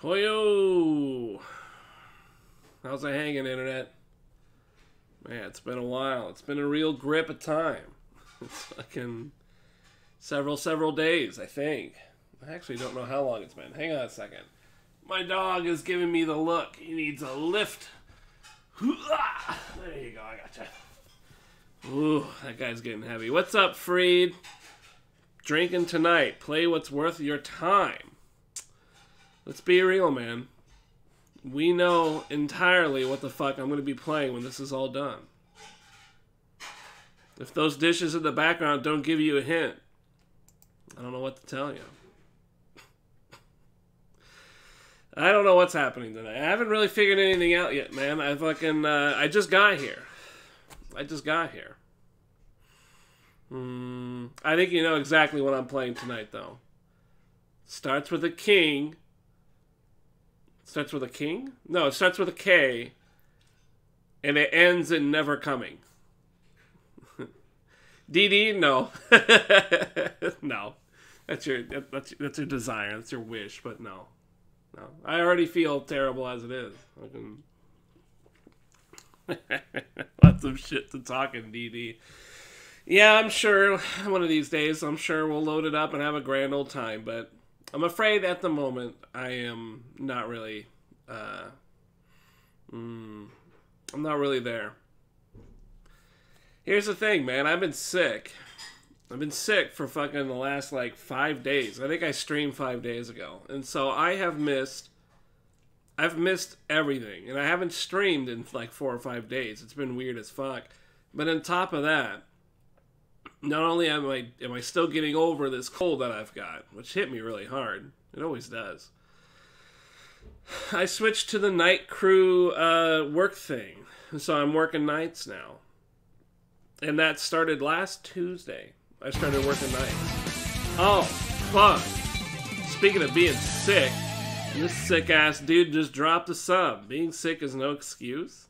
Poyo! How's it hanging, Internet? Man, it's been a while. It's been a real grip of time. It's fucking several days, I think. I actually don't know how long it's been. Hang on a second. My dog is giving me the look. He needs a lift. There you go, I gotcha. Ooh, that guy's getting heavy. What's up, Freed? Drinking tonight. Play what's worth your time. Let's be real, man. We know entirely what the fuck I'm going to be playing when this is all done. If those dishes in the background don't give you a hint, I don't know what to tell you. I don't know what's happening tonight. I haven't really figured anything out yet, man. I just got here. I think you know exactly what I'm playing tonight, though. Starts with a king. Starts with a king? No, it starts with a K. And it ends in never coming. DD? No. No. That's your desire. That's your wish, but no. No. I already feel terrible as it is. Lots of shit to talk in DD. Yeah, I'm sure one of these days, I'm sure we'll load it up and have a grand old time, but I'm afraid at the moment I am not really, I'm not really there. Here's the thing, man. I've been sick. I've been sick for fucking the last, 5 days. I think I streamed 5 days ago. And so I've missed everything. And I haven't streamed in, 4 or 5 days. It's been weird as fuck. But on top of that, not only am I still getting over this cold that I've got, which hit me really hard. It always does. I switched to the night crew work thing. So I'm working nights now. And that started last Tuesday. I started working nights. Oh, fuck. Speaking of being sick, this sick-ass dude just dropped a sub. Being sick is no excuse.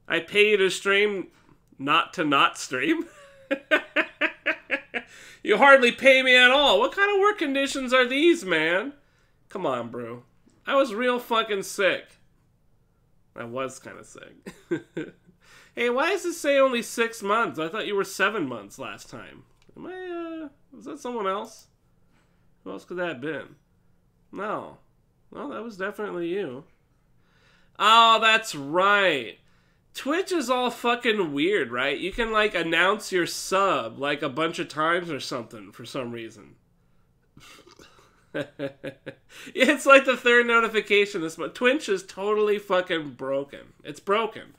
I pay you to stream, not to not stream. You hardly pay me at all. What kind of work conditions are these, man? Come on, bro. I was real fucking sick. I was kind of sick. Hey, why does it say only 6 months? I thought you were 7 months last time. Was that someone else? Who else could that have been? No. Well, that was definitely you. Oh, that's right. Twitch is all fucking weird, right? You can, announce your sub, a bunch of times or something for some reason. It's like the third notification this month. Twitch is totally fucking broken. It's broken.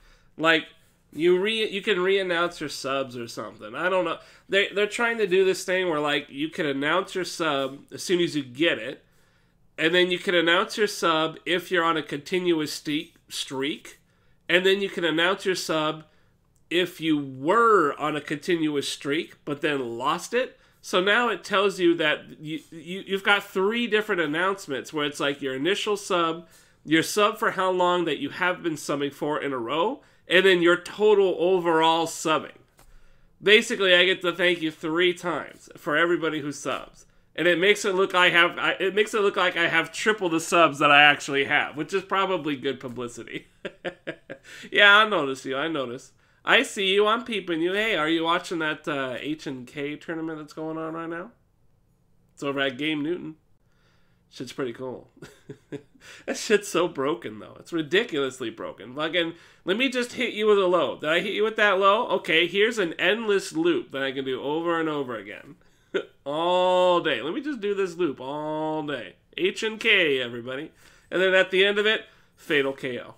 You can re-announce your subs or something. I don't know. They're trying to do this thing where, you can announce your sub as soon as you get it. And then you can announce your sub if you're on a continuous streak. And then you can announce your sub if you were on a continuous streak, but then lost it. So now it tells you that you've got 3 different announcements where it's your initial sub, your sub for how long that you have been subbing for in a row, and then your total overall subbing. Basically, I get to thank you 3 times for everybody who subs. And it makes it look like I have triple the subs that I actually have, which is probably good publicity. Yeah, I notice you. I notice. I see you. I'm peeping you. Hey, are you watching that H&K tournament that's going on right now? It's over at Game Newton. Shit's pretty cool. That shit's so broken, though. It's ridiculously broken. Fucking, let me just hit you with a low. Did I hit you with that low? Okay, here's an endless loop that I can do over and over again. All day. Let me just do this loop all day. H&K, everybody. And then at the end of it, fatal KO.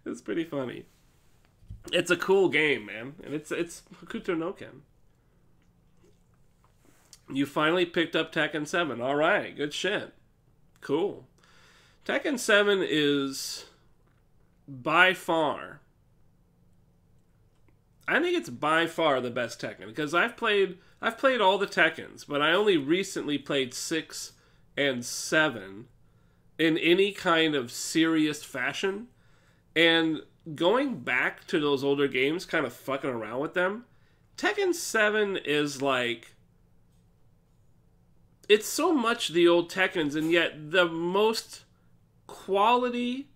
It's pretty funny. It's a cool game, man. And it's Hokuto no Ken. You finally picked up Tekken 7. Alright, good shit. Cool. Tekken 7 is by far, I think it's by far the best Tekken, because I've played all the Tekkens, but I only recently played 6 and 7 in any kind of serious fashion. And going back to those older games, kind of fucking around with them, Tekken 7 is it's so much the old Tekkens, and yet the most quality,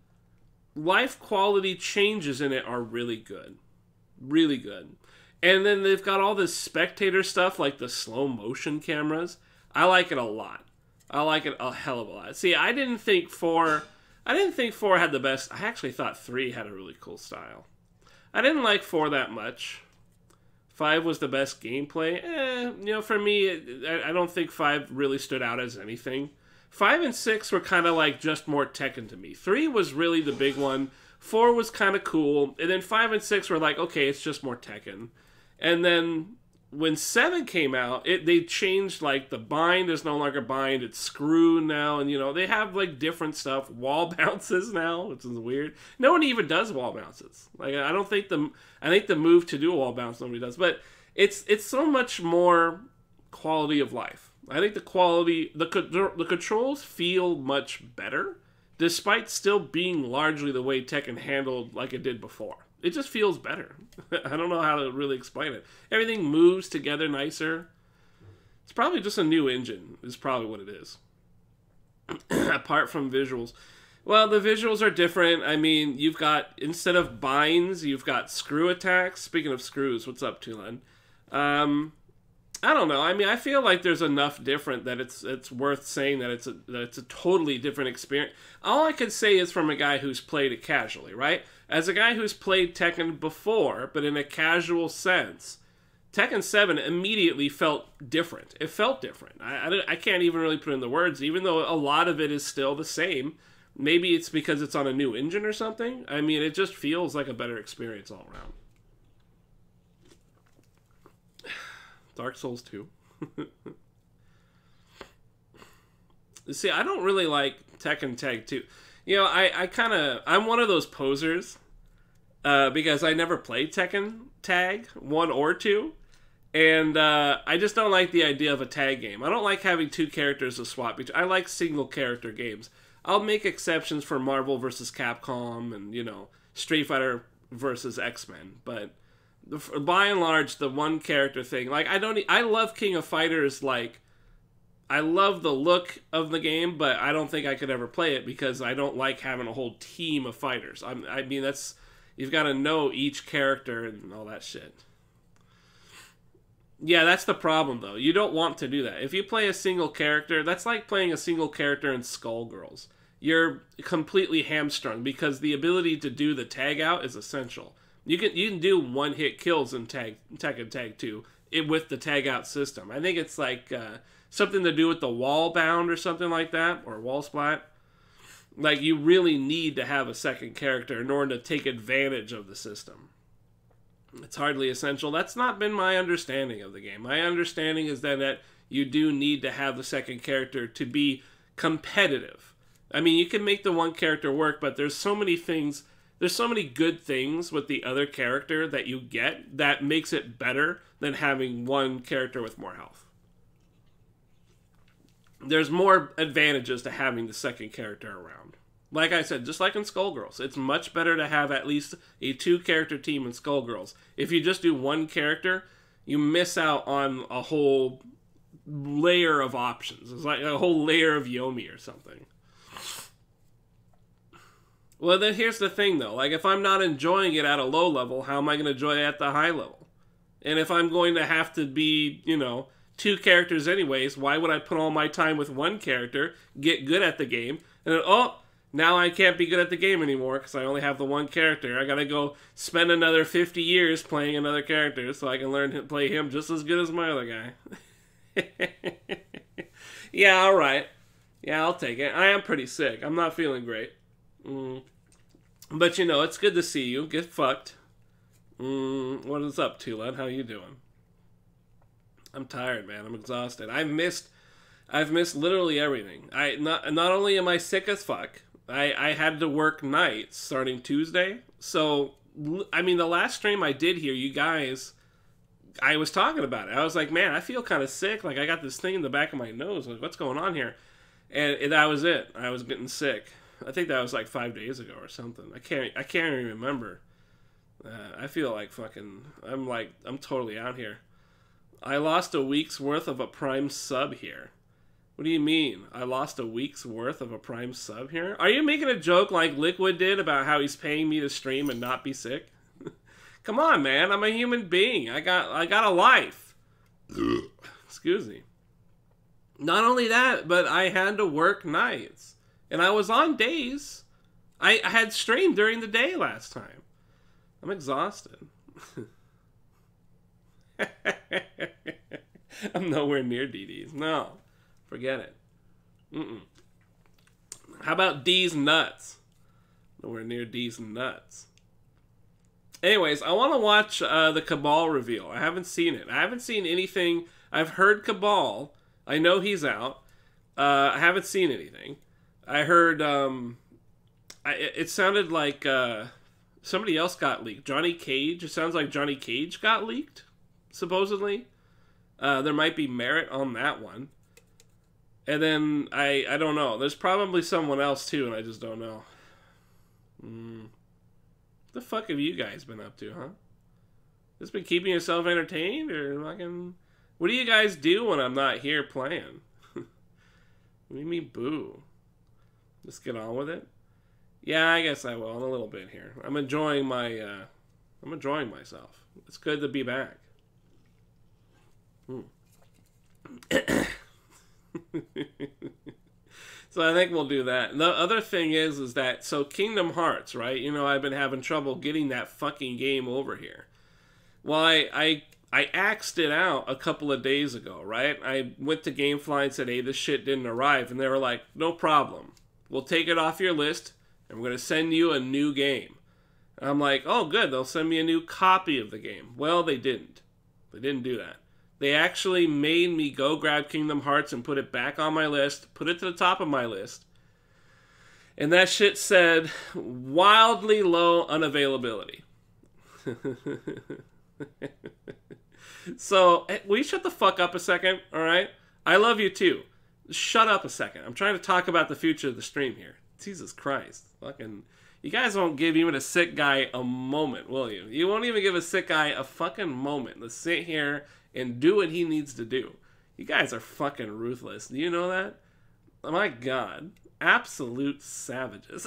life quality changes in it are really good. Really good. And then they've got all this spectator stuff, like the slow motion cameras. I like it a lot. I like it a hell of a lot. See, I didn't think 4 had the best. I actually thought 3 had a really cool style. I didn't like 4 that much. 5 was the best gameplay. For me, I don't think 5 really stood out as anything. 5 and 6 were kind of like just more Tekken to me. 3 was really the big one. 4 was kind of cool. And then 5 and 6 were like, okay, it's just more Tekken. And then when 7 came out, they changed, like, the bind is no longer bind, it's screw now, and, they have, like, different stuff, wall bounces now, which is weird. No one even does wall bounces. Like, I think the move to do a wall bounce, nobody does, but it's so much more quality of life. I think the controls feel much better, despite still being largely the way Tekken handled like it did before. It just feels better. I don't know how to really explain it. Everything moves together nicer. It's probably just a new engine, is probably what it is. Apart from visuals. Well, the visuals are different. I mean, you've got, instead of binds, you've got screw attacks. Speaking of screws, what's up, Tulan? I don't know. I mean, I feel like there's enough different that it's worth saying that it's a totally different experience. All I could say is from a guy who's played it casually, right? As a guy who's played Tekken before, but in a casual sense, Tekken 7 immediately felt different. It felt different. I can't even really put in the words, even though a lot of it is still the same. Maybe it's because it's on a new engine or something. I mean, it just feels like a better experience all around. Dark Souls 2. See, I don't really like Tekken Tag 2. I'm one of those posers because I never played Tekken Tag 1 or 2. And I just don't like the idea of a tag game. I don't like having 2 characters to swap between. I like single character games. I'll make exceptions for Marvel vs. Capcom and, Street Fighter vs. X-Men. But by and large, the one character thing, like, I love King of Fighters, like, I love the look of the game, but I don't think I could ever play it because I don't like having a whole team of fighters. I mean, you've got to know each character and all that shit. Yeah, that's the problem, though. You don't want to do that. If you play a single character, that's like playing a single character in Skullgirls. You're completely hamstrung because the ability to do the tag out is essential. You can do one-hit kills in Tekken Tag 2 with the tag out system. I think it's like something to do with the wall bound or something like that, or wall splat. Like, you really need to have a second character in order to take advantage of the system. It's hardly essential. That's not been my understanding of the game. My understanding is that you do need to have the second character to be competitive. I mean, you can make the one character work, but there's so many things, there's so many good things with the other character that you get that makes it better than having one character with more health. There's more advantages to having the second character around. Like I said, just like in Skullgirls, it's much better to have at least a 2-character team in Skullgirls. If you just do one character, you miss out on a whole layer of options. It's like a whole layer of Yomi or something. Well, then here's the thing, though. Like, if I'm not enjoying it at a low level, how am I going to enjoy it at the high level? And if I'm going to have to be, 2 characters anyways, why would I put all my time with one character, get good at the game, and then, now I can't be good at the game anymore because I only have the one character. I got to go spend another 50 years playing another character so I can learn to play him just as good as my other guy. Yeah, all right. Yeah, I'll take it. I am pretty sick. I'm not feeling great. But, it's good to see you. Get fucked. What is up, Tulad? How you doing? I'm tired, man. I'm exhausted. I've missed literally everything. Not only am I sick as fuck, I had to work nights starting Tuesday. So, I mean, the last stream I did here, you guys, I was talking about it. I was like, man, I feel kind of sick. Like, I got this thing in the back of my nose. Like, what's going on here? And that was it. I was getting sick. I think that was like 5 days ago or something. I can't even remember. I feel like fucking, I'm totally out here. I lost a week's worth of a Prime sub here. What do you mean? I lost a week's worth of a Prime sub here? Are you making a joke like Liquid did about how he's paying me to stream and not be sick? Come on, man. I'm a human being. I got a life. Excuse me. Not only that, but I had to work nights. And I was on days. I had streamed during the day last time. I'm exhausted. I'm nowhere near DD's. No. Forget it. How about D's nuts? Nowhere near D's nuts. Anyways, I want to watch the Kabal reveal. I haven't seen it. I haven't seen anything. I've heard Kabal. I know he's out. I haven't seen anything. I heard... it sounded like somebody else got leaked. Johnny Cage. It sounds like Johnny Cage got leaked, supposedly. There might be merit on that one. And then, I don't know. There's probably someone else, too, and I just don't know. What the fuck have you guys been up to, huh? Just been keeping yourself entertained, or fucking... What do you guys do when I'm not here playing? What do you mean, boo? Just get on with it? Yeah, I guess I will in a little bit here. I'm enjoying my, I'm enjoying myself. It's good to be back. So I think we'll do that. And the other thing is that, so Kingdom Hearts, right? You know, I've been having trouble getting that fucking game over here. Well, I axed it out a couple of days ago, right? I went to GameFly and said, hey, this shit didn't arrive. And they were like, no problem. We'll take it off your list, and we're going to send you a new game. And I'm like, oh, good. They'll send me a new copy of the game. Well, they didn't. They didn't do that. They actually made me go grab Kingdom Hearts and put it back on my list, put it to the top of my list. And that shit said, wildly low unavailability. So, will you shut the fuck up a second, alright? I love you too. Shut up a second. I'm trying to talk about the future of the stream here. Jesus Christ. Fucking... You guys won't give even a sick guy a moment, will you? You won't even give a sick guy a fucking moment to sit here and do what he needs to do. You guys are fucking ruthless. Do you know that? Oh my God. Absolute savages.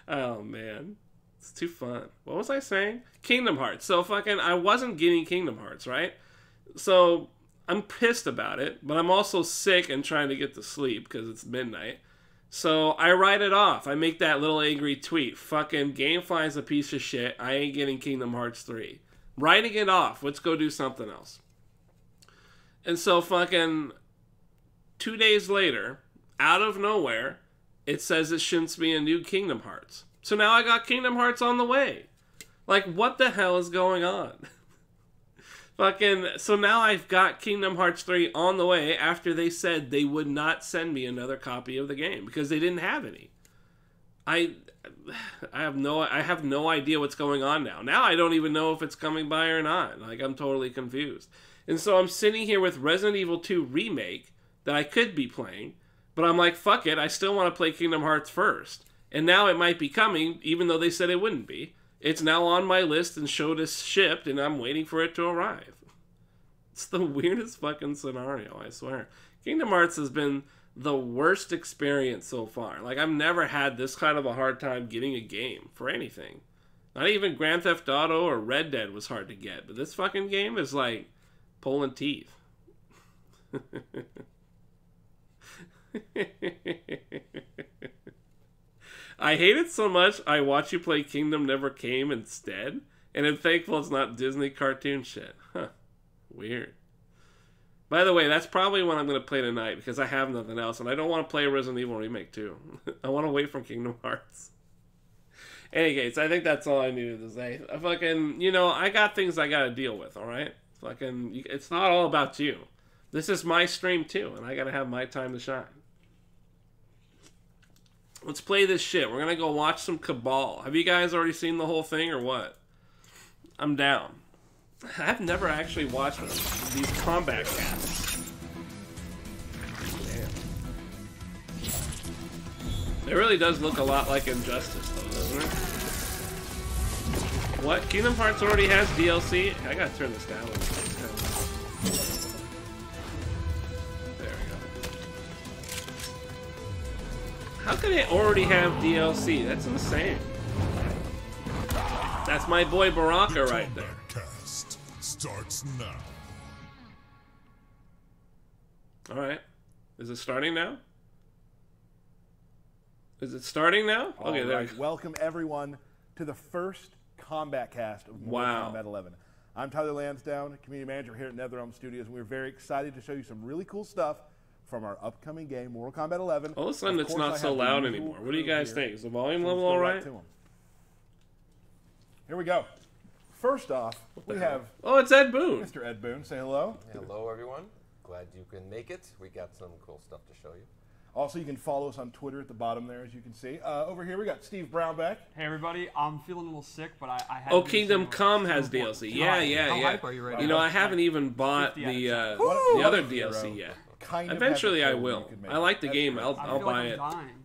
Oh, man. It's too fun. What was I saying? Kingdom Hearts. So fucking, I wasn't getting Kingdom Hearts, right? So, I'm pissed about it, but I'm also sick and trying to get to sleep because it's midnight. So, I write it off. I make that little angry tweet. Fucking GameFly's a piece of shit. I ain't getting Kingdom Hearts 3. Writing it off. Let's go do something else. And so fucking 2 days later, out of nowhere, it says it shouldn't be a new Kingdom Hearts. So now I got Kingdom Hearts on the way. Like, what the hell is going on? Fucking, so now I've got Kingdom Hearts 3 on the way after they said they would not send me another copy of the game because they didn't have any. I have no idea what's going on now. Now I don't even know if it's coming by or not. Like, I'm totally confused. And so I'm sitting here with Resident Evil 2 Remake that I could be playing, but I'm like, fuck it, I still want to play Kingdom Hearts first. And now it might be coming, even though they said it wouldn't be. It's now on my list and showed as shipped, and I'm waiting for it to arrive. It's the weirdest fucking scenario, I swear. Kingdom Hearts has been the worst experience so far. Like, I've never had this kind of a hard time getting a game for anything. Not even Grand Theft Auto or Red Dead was hard to get, but this fucking game is like pulling teeth. I hate it so much, I watch you play Kingdom Never Came instead, and I'm thankful it's not Disney cartoon shit. Huh. Weird. By the way, that's probably what I'm going to play tonight, because I have nothing else, and I don't want to play Resident Evil Remake 2. I want to wait for Kingdom Hearts. Any case, I think that's all I needed to say. I fucking, you know, I got things I got to deal with, alright? Fucking, it's not all about you. This is my stream too, and I got to have my time to shine. Let's play this shit. We're going to go watch some Kabal. Have you guys already seen the whole thing or what? I'm down. I've never actually watched these combat casts. Damn. It really does look a lot like Injustice, though, doesn't it? What? Kingdom Hearts already has DLC? I gotta turn this down. How can they already have DLC? That's insane. That's my boy Baraka right there. Cast starts now. Alright. Is it starting now? Is it starting now? Okay, there. Welcome everyone to the first combat cast of Mortal Kombat 11. I'm Tyler Lansdowne, community manager here at NetherRealm Studios, and we're very excited to show you some really cool stuff from our upcoming game, Mortal Kombat 11. All of a sudden, it's not so loud anymore. What do you guys think? Is the volume level all right? Here we go. First off, we have... Oh, it's Ed Boon. Mr. Ed Boon. Say hello. Hello, everyone. Glad you can make it. We got some cool stuff to show you. Also, you can follow us on Twitter at the bottom there, as you can see. Over here, we got Steve Brownback. Hey, everybody. I'm feeling a little sick, but I had. Oh, Kingdom Come has DLC. Yeah. How hype are you right now? You know, I haven't even bought the other DLC yet. Eventually, I will. I like the game. I'll buy it.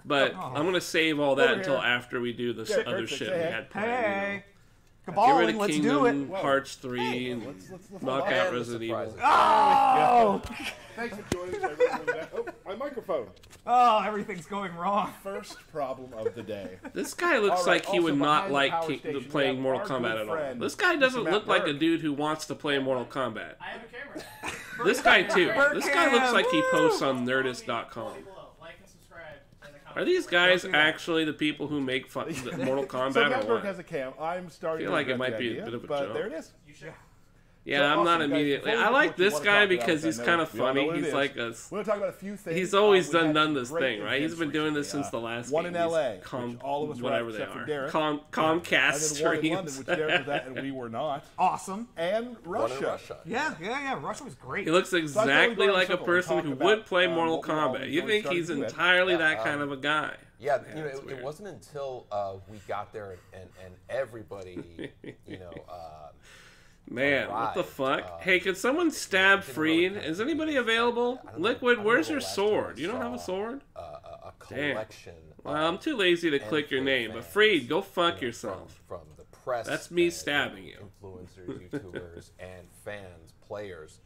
But I'm going to save all that until after we do this other shit we had planned. Hey! Get rid of let's Kingdom do it. Hearts 3 and knock out Resident Evil. Oh! Thanks for joining us. Oh, my microphone. Oh, everything's going wrong. First problem of the day. This guy looks like he would not like playing Mortal Kombat at all. This guy doesn't look like a dude who wants to play Mortal Kombat. I have a camera. This guy too. This guy looks like he posts on Nerdist.com. Like and subscribe. Are these guys actually the people who make Mortal Kombat So or Matt what? has a cam. I'm starting. I feel like to it might be idea, a bit of a but joke. there it is. Yeah, So I'm not awesome, guys. immediately. Before we I get like what you this wanna guy talk because about, he's I know kind of we all know funny. what it He's is. like a. We're going to talk about a few things. He's always We had done some this great thing, right? He's been events doing this recently. since the last one game. in LA, These which all of us were whatever at, they except for are. Derek. Comcast And then one in London, streams. which Derek was at, and we were not. Awesome. And Russia. Yeah. Russia was great. He looks exactly like a person who would play Mortal what we all Kombat. You think started he's to do it. entirely that kind of a guy? Yeah, Yeah, it's it weird. wasn't until we got there and everybody, Man, what the arrived, fuck? Hey, can someone stab didn't Freed? really Is anybody available? I don't know- Liquid, I don't know where's the your last sword? time I You don't have a saw, sword? A Damn. collection. Well, I'm too lazy to click your name, but Freed, go fuck yourself. From the press. That's me and stabbing you. Influencers, YouTubers, and fans, players,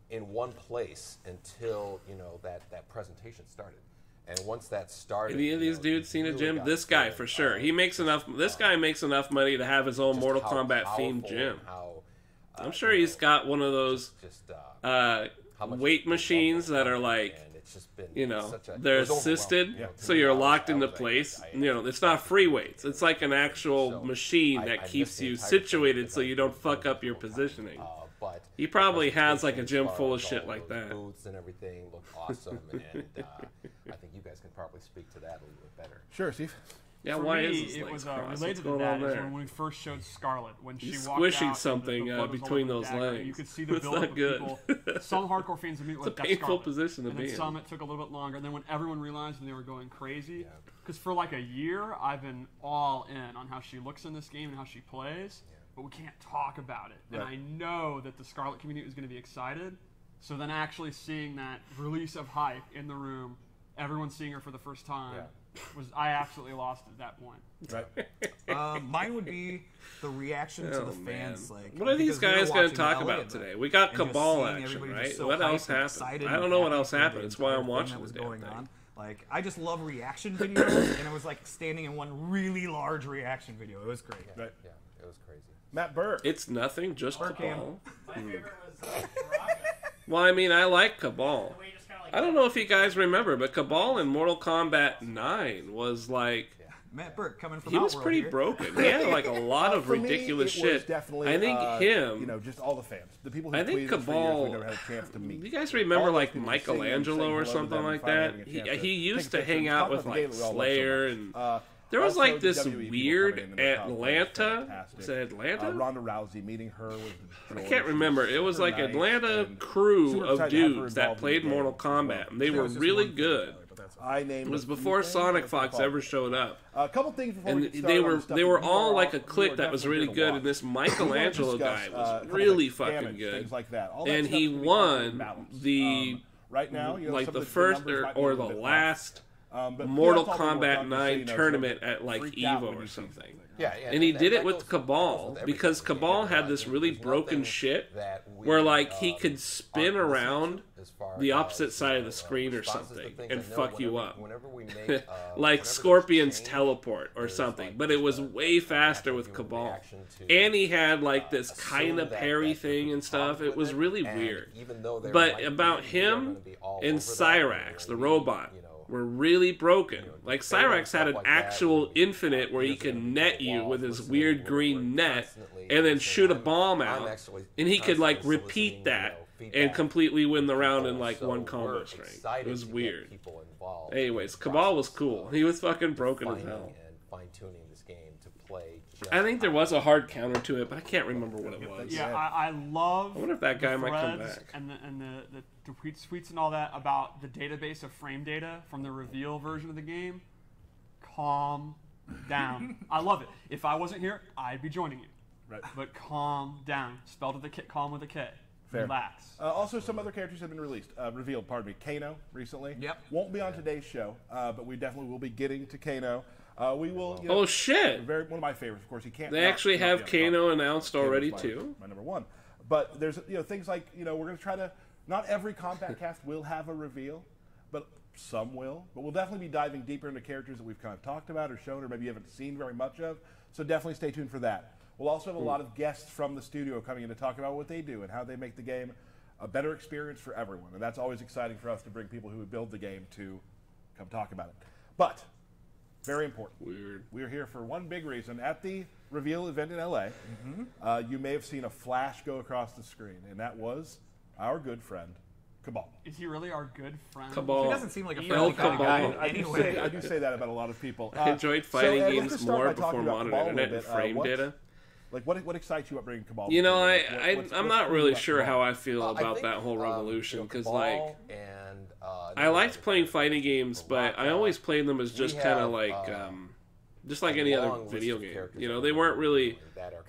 in one place until that presentation started. And once that started, Any of these dudes seen a really gym? got This guy going, for sure. He makes enough. This guy makes enough money to have his own just Mortal how Kombat themed powerful gym. and how, I'm sure he's got one of those how much weight machines that are like, and it's just been such they're it was overwhelming. assisted, so you're locked into place. It's not free weights. It's like an actual So, machine I that missed keeps the you entire thing situated because so I you don't didn't fuck go up your full time. positioning. But He probably has like a presentations gym as full far of as shit all like those that. Booths and everything look awesome, and I think you guys can probably speak to that a little bit better. Sure, Steve. Yeah, For why me, is this it like was cross? related What's to going that on is there? when we first showed Scarlet when she He's walked squishing out and something, the blood was all between over the those dagger. legs. You could see the It's build not of good. people. Some hardcore fans immediately It's a like, painful Scarlet. position to and be then in. some it took a little bit longer. And then when everyone realized and they were going crazy, because for like a year I've been all in on how she looks in this game and how she plays, but we can't talk about it. And I know that the Scarlet community is going to be excited. So then actually seeing that release of hype in the room, everyone seeing her for the first time, I absolutely lost at that point. Right. Mine would be the reaction to the fans. Man. Like, What are these because we were guys going to watching talk LA about and, today? We got and just Kabal seeing action, everybody right? just so What hyped else and happened? excited I and don't know what happy else for the happened. It's why I'm entire thing watching that the was damn going thing. on. Like, I just love reaction videos, and it was like standing in one really large reaction video. It was great. Right. Yeah, it was crazy. Matt Burr. It's nothing, just Kabal. My favorite was Baraka. Well, I mean, I like Kabal. The way he just kinda, like, I don't know if you guys remember, but Kabal in Mortal Kombat 9 was like... Matt Burke coming from He was Outworld pretty here. broken. He had like a lot of For me, ridiculous it was shit. definitely, I think him... just all the fans, the people who I think tweeted us for years Kabal... we never had a chance to meet. You guys remember All those like people seeing them, Michelangelo saying or hello to something them, like finally that? having a chance to He used take to a picture hang and out talk with about the game like that we all love so Slayer much. and... There was Also, like the this WWE people weird coming in the crowd was Atlanta... fantastic. Is it Atlanta? Ronda Rousey, meeting her was I can't remember. It was like Atlanta crew of dudes that played Mortal Kombat, and they were really good. It was before Sonic Fox ever showed up. A couple things before And we get started they on were the stuff they that were you all are like a you clique are that was definitely really gonna good, watch. and this We wanna Michelangelo discuss, guy a was couple really things, fucking damage, good. things like that. All that And stuff he can be won balanced. the right now, you know, like some the of first numbers might be a or little the bit off. last But Mortal that's all we're Kombat talking, so 9 you know, tournament so at like freaked out when Evo or you see something. something. Yeah, And he did it that with goes Kabal everything. because You Kabal can't had this imagine. really There's broken nothing shit that we, where like he could spin aren't listening around to as far the as, opposite side of the screen or responses to something things. and I know fuck you whenever- up. Whenever we make like whenever there's Scorpion's change, teleport or there's, something, like, but it was just way a faster natural with human Cabal. reaction to, And he had like this assume kind of that parry there thing could and be stuff. problems It was with really and weird. even though there But might about be, we are him gonna be all and over that, Cyrax, the we, robot, you know, were really broken. you know, Like failing Cyrax had an stuff like that, actual we- infinite where he years ago, could we net put you walls, with his listening, weird we're green net constantly and then listening. shoot a I'm- bomb I'm out. actually And he could like constantly repeat soliciting, that you know, and feedback completely win the from round in people, like so one combo we're string. It excited was to get weird. people involved Anyways, in the Cabal was process cool. of He was fucking broken as refining hell. and fine-tuning this game to play. Just I think there was a hard counter to it, but I can't remember what it was. Yeah, I love. I wonder if that guy the might come threads back. And the tweets and all that about the database of frame data from the reveal version of the game. Calm down. I love it. If I wasn't here, I'd be joining you. Right. But calm down. Spelled with a K. Calm with a K. Fair. Relax. Also, some other characters have been revealed. Pardon me, Kano recently. Yep. Won't be on today's show, but we definitely will be getting to Kano. We will. You know, Oh shit! one of my favorites, of course. He can't. They not- actually not have be on the Kano front. announced Kano's already my- too. My number one. But there's things like we're going to try to. Not every combat cast will have a reveal, but some will. But we'll definitely be diving deeper into characters that we've kind of talked about or shown or maybe you haven't seen very much of. So definitely stay tuned for that. We'll also have a lot of guests from the studio coming in to talk about what they do and how they make the game a better experience for everyone. And that's always exciting for us to bring people who build the game to come talk about it. But very important. Weird. We're here for one big reason. At the reveal event in LA, you may have seen a flash go across the screen, and that was our good friend, Kabal. Is he really our good friend? Cabal. He doesn't seem like a El friendly kind of guy Cabal. anyway. I do say that about a lot of people. I enjoyed fighting let's games just start more by talking before about modern Kabal a little internet and bit. frame data. Like, what excites you about bringing Kabal? You know, Like, I'm what's not cool really about sure Kabal? how I feel I about think, that whole revolution because, Cabal like, and, I liked playing fighting games, but I always played them as just kind of like, just like any other video game. You know, they weren't really.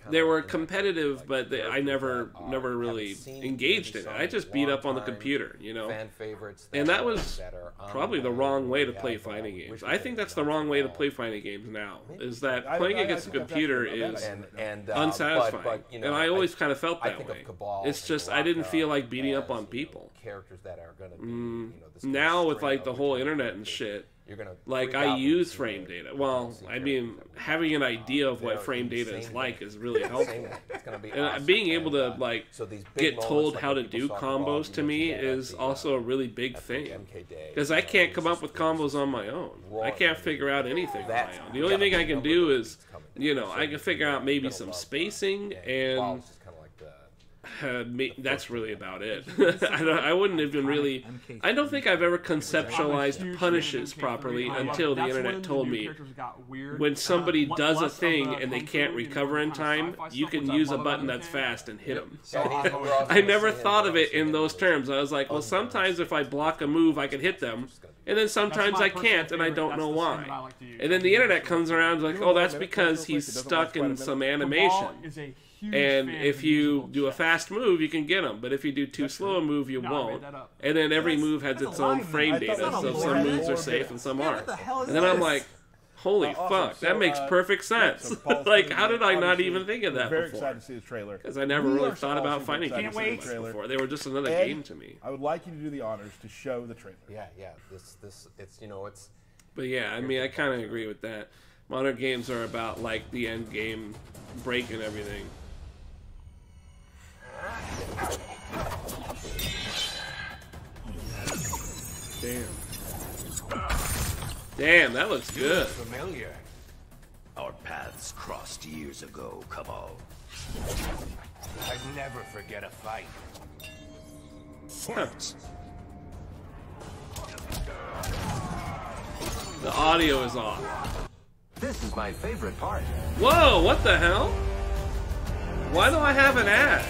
They were competitive, but I never really engaged in it. I just beat up on the computer, you know. Fan favorites And that was probably the wrong way to play fighting games. I think that's the wrong way to play fighting games now. Is that playing against a computer is unsatisfying, but, you know, and I always kind of felt I that think of way. Cabal It's and just I didn't Lothire feel like beating up as, on you know, people. characters that are going to be, this Now with string like the of whole returning internet and characters, shit, you're gonna like freak I out when you use see frame it. data. You're Well, gonna see I mean, characters that having an idea of what they're frame data is insane like good. is really helpful. It's gonna be And awesome. being able to And, like so these big get moments, told like how when to people do saw combos Cabal, to you me mentioned that is at the, also a really big at the thing. MK day, Because you I know, can't it come was up with just- it was combos just on my own. raw I can't and figure out anything on that's- my own. The only thing I can do is, you know, I can figure out maybe You're gonna some love, spacing Cabal and is just kinda like the that's really about it. I wouldn't even really. I don't think I've ever conceptualized punishes properly until the internet told me when somebody does a thing and they can't recover in time, you can use a button that's fast and hit them. I never thought of it in those terms. I was like, well, sometimes if I block a move, I can hit them. And then sometimes I can't, and I don't know why. And then the internet comes around and is like, oh, that's because he's stuck in some animation. And if you do a fast move, you can get them. But if you do too slow a move, you won't. And then every move has its own frame data, so some moves are safe and some aren't. And then I'm like, holy fuck, that makes perfect sense. Like, how did I not even think of that Very before? excited to see the trailer. Because I never We really are thought about also fighting excited games to see so the much trailer. before. They were just another Ed, game to me. I would like you to do the honors to show the trailer. Yeah, this it's it's But yeah, I mean, I kind of agree with that. Modern games are about, like, the end game breaking everything. Damn, that looks good. Familiar. Our paths crossed years ago, Kabal. I'd never forget a fight. Fight! The audio is off. This is my favorite part. Whoa, what the hell? Why do I have an ad?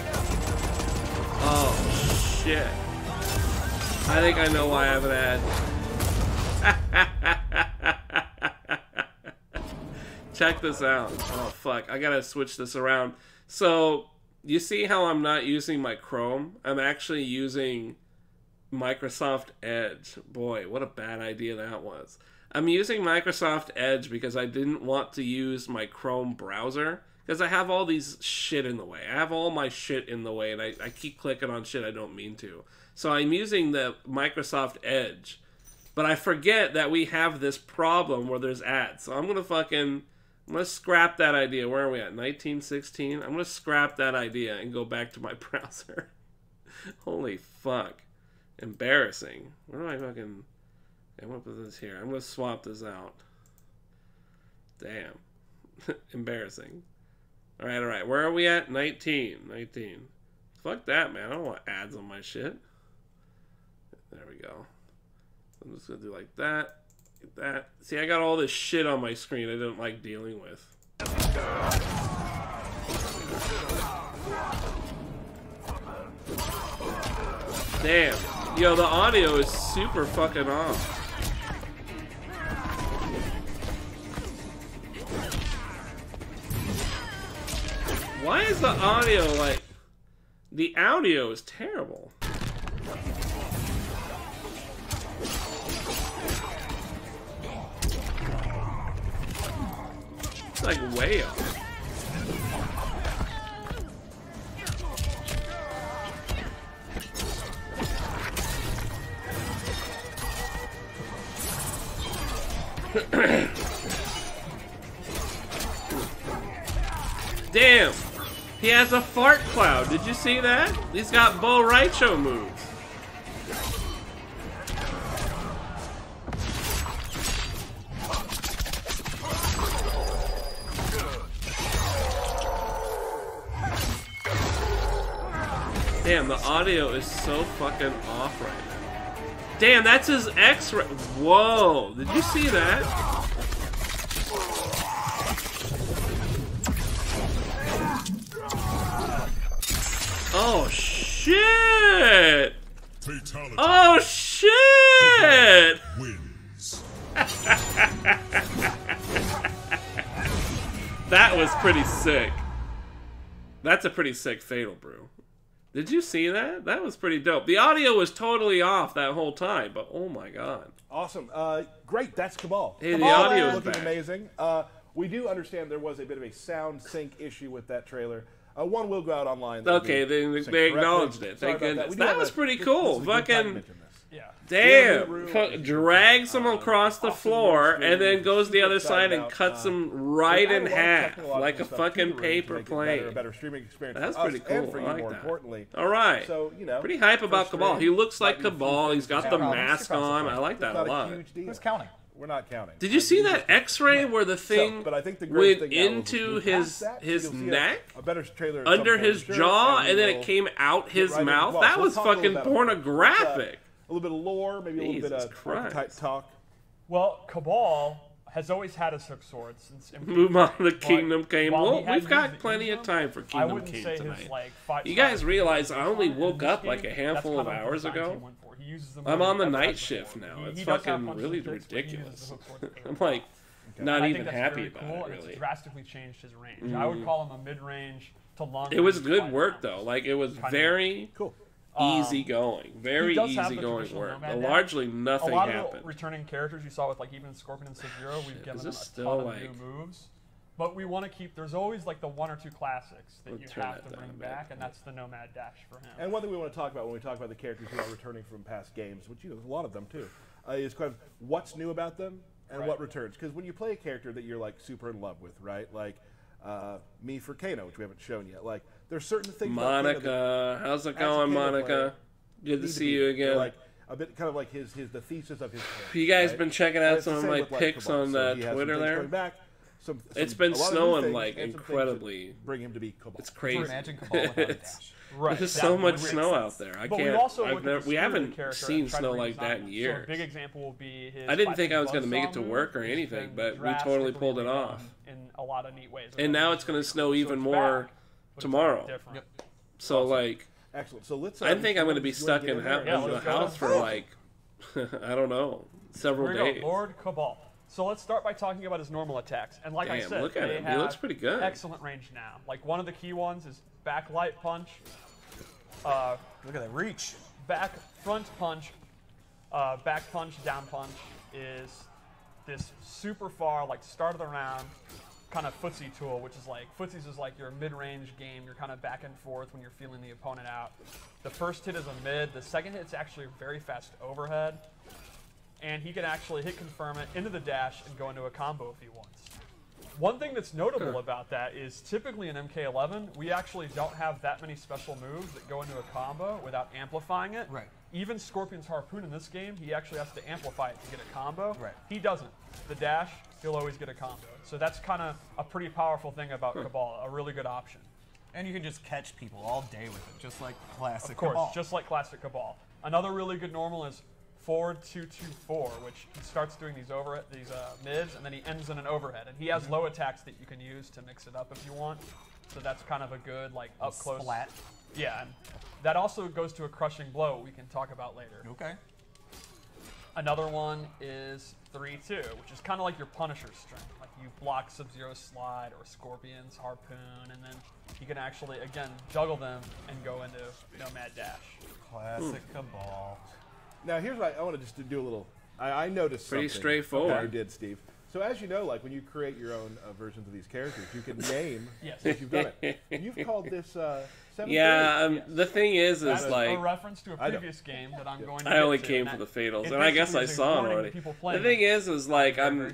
Oh, shit. I think I know why I have an ad. Check this out. Oh, fuck. I gotta switch this around. So, you see how I'm not using my Chrome? I'm actually using Microsoft Edge. Boy, what a bad idea that was. I'm using Microsoft Edge because I didn't want to use my Chrome browser. Because I have all these shit in the way. I have all my shit in the way, and I keep clicking on shit I don't mean to. So I'm using the Microsoft Edge. But I forget that we have this problem where there's ads. So I'm going to scrap that idea. Where are we at? 1916? I'm going to scrap that idea and go back to my browser. Holy fuck. Embarrassing. Where do I fucking... I'm going to put this here. I'm going to swap this out. Damn. Embarrassing. Alright. Where are we at? 19. Fuck that, man. I don't want ads on my shit. There we go. I'm just going to do like that. Get that. See, I got all this shit on my screen I don't like dealing with. Damn. Yo, the audio is super fucking off. Why is the audio like... The audio is terrible. It's like way off. Damn! He has a fart cloud. Did you see that? He's got Bo Raicho moves. Damn, the audio is so fucking off right now. Damn, that's his X-ray. Whoa, did you see that? Oh, shit! Fatality. Oh, shit! Wins. That was pretty sick. That's a pretty sick Fatal Brew. Did you see that? That was pretty dope. The audio was totally off that whole time, but oh my god. Awesome. Great, that's Kabal. Hey, the Kabal audio is looking back. amazing. We do understand there was a bit of a sound sync issue with that trailer. One will go out online. Okay, they acknowledged it. Thank goodness. That was pretty cool. Fucking... Yeah. Damn! Drags him across the floor and then goes the other side and cuts him right in half like a fucking paper plane. That's pretty cool. I like that. Alright. Pretty hype about Kabal. He looks like Kabal. He's got the mask on. I like that a lot. Who's counting? We're not counting. Did you see that X-ray where the thing but I think the great went thing into his neck, a better trailer at under some point, his sure, jaw, and then we'll it came out his get right mouth? into it. That So was let's talk a little fucking about it. pornographic. A little bit of lore, maybe a little bit Jesus of Christ. archetype talk. Well, Kabal has always had his hook swords since Move on, the Kingdom came. while Well, he has we've got used plenty of them, time for I Kingdom wouldn't Came say tonight. his like fight You guys style realize is I only in woke this up like game, a handful that's of kind the hours designs ago. he went for. He uses them I'm when on the he night does shift have now. them. It's He does have fucking punches really and kicks, but he uses ridiculous. the hook swords very I'm well. like not I think even that's happy very about cool, it and really. It's drastically changed his range. I would call him a mid-range to long. It was good work though. Like it was Kind of very Cool. easy going, very he does have easy the going traditional work. nomad But dash. largely A nothing lot of happened. the returning characters you saw with like even Scorpion and Sub-Zero, we've given them this a still, ton of like- new moves. But we want to keep. There's always like the one or two classics that We'll you turn have that to down bring a bit. back, and that's the Nomad Dash for him. And one thing we want to talk about when we talk about the characters who are returning from past games, which there's a lot of them too, is kind of what's new about them and what returns. Because when you play a character that you're like super in love with, right? Like me for Kano, which we haven't shown yet. Like there's certain things. about Kano that Monica, how's it as a going, Kano Monica? player, Good to need see be- you they're again. Like a bit kind of like his the thesis of his. Character, You guys right? been checking And out it's the some of same my with, like, pics Kabal. on So he has some Twitter things there? coming back, It's a been lot of new snowing things like and some things that incredibly. bring him to be Kabal. It's crazy. Imagine Kabal without a It's- dash. Right. There's that so would much make snow sense. out there. I But we've can't. also I've looked never, at the we spirit of the haven't character seen and tried to snow like redesign that in them. years. So a big example will be his. I didn't think Fight I was Club gonna make it to Saw work or move, which has anything, been but we totally drastically pulled it redone off. in a lot of neat ways. And now it's going to snow even it's more back, but it's tomorrow. different. So like, Excellent. So let's. I think I'm going to be you wanna stuck get in there? Yeah, the let's go. house for like, I don't know, several Here we days. go, Lord Kabal. So let's start by talking about his normal attacks. And like I Damn, said, look at they him. He have looks pretty good. excellent range now. Like one of the key ones is backlight punch, Look at that reach. back front punch, back punch, down punch is this super far, like start of the round, kind of footsie tool, which is like footsies is like your mid-range game. You're kind of back and forth when you're feeling the opponent out. The first hit is a mid. The second hit's actually a very fast overhead, and he can actually hit confirm it into the dash and go into a combo if he wants. One thing that's notable about that is typically in MK11, we actually don't have that many special moves that go into a combo without amplifying it. Right. Even Scorpion's Harpoon in this game, he actually has to amplify it to get a combo. Right. He doesn't. The dash, he'll always get a combo. So that's kind of a pretty powerful thing about Kabal, a really good option. And you can just catch people all day with it, just like classic Of course, Kabal. just like classic Kabal. Another really good normal is forward 2-2-4, which he starts doing these mids, and then he ends in an overhead. And he has low attacks that you can use to mix it up if you want. So that's kind of a good, like, up close. Splat. Yeah, and that also goes to a crushing blow we can talk about later. Okay. Another one is 3-2, which is kind of like your Punisher string. Like you block Sub-Zero's slide or Scorpion's Harpoon, and then you can actually, again, juggle them and go into Nomad Dash. Classic Kabal. Now, here's what I want to just do a little. I noticed Pretty something straightforward. that you did, Steve. So as you know, like when you create your own versions of these characters, you can name Yes. what you've done it. And you've called this 7 Yeah, Yes. the thing is That's like a reference to a I know. previous game that I'm going to I get only to, came and for the that- fatals, it and I guess I basically saw it warning already. people The playing thing it. is like Very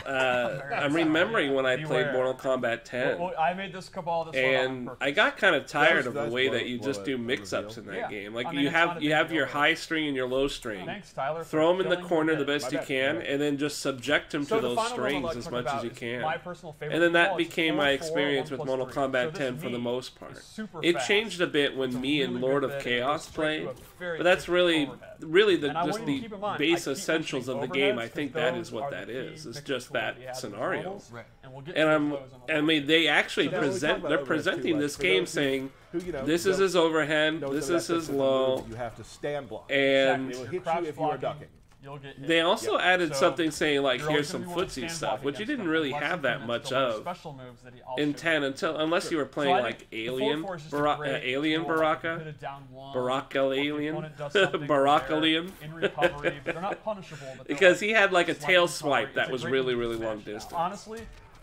I'm remembering when I played Beware. Mortal Kombat 10, Well, I made this Kabal this one on and purpose. I got kind of tired of the That's way blow- that you blow just it, do a mix-ups reveal. in that Yeah. game. Like I mean, you it's not a have big you have deal, your though. high string and your low string. Thanks, Tyler. Throw him in the filling corner the bit. best My you bad. can, Yeah. and then just subject him So to the those final one I'd strings like to as talk much as about you is can. my personal favorite And then that Kabal. It's became my 4-4, experience 1 with plus Mortal 3. Kombat So this 10 for the meat most part. is super It fast. changed a bit when It's a me and really Lord good of bit, and it Chaos goes straight to played, a very but that's quick really overhead. really And I just want you to the keep in mind, I base keep essentials of the mentioning game. I overheads think because that is those what are that the key is. It's mixer just tool that he has with scenario. normals, Right. And we'll get And to I'm, those in a I little mean, bit. they actually So now we talk present. about They're overheads, too, presenting like, this for game those saying, who, you know, this is don't his overhead, know this some of is that his stuff, it's a low. move, you have to stand block. And They will Your hit crouch you if you are blocking, ducking. You'll get hit. they also added So something saying like, you're here's always some gonna be able to footsie stand stuff, block which you against didn't them really unless have you that can much still learn of special moves that I'll in show 10 you. unless you were So playing I like think the Alien, 4-4 is just a Bara- great Alien tool. Baraka, Hit it down one, Baraka or if the Alien, opponent does something Baraka there Alien. in recovery, but they're not punishable. But they're Because like he had like a slight tail recovery. swipe that It's a was great really, move really to long smash now. distance. Honestly,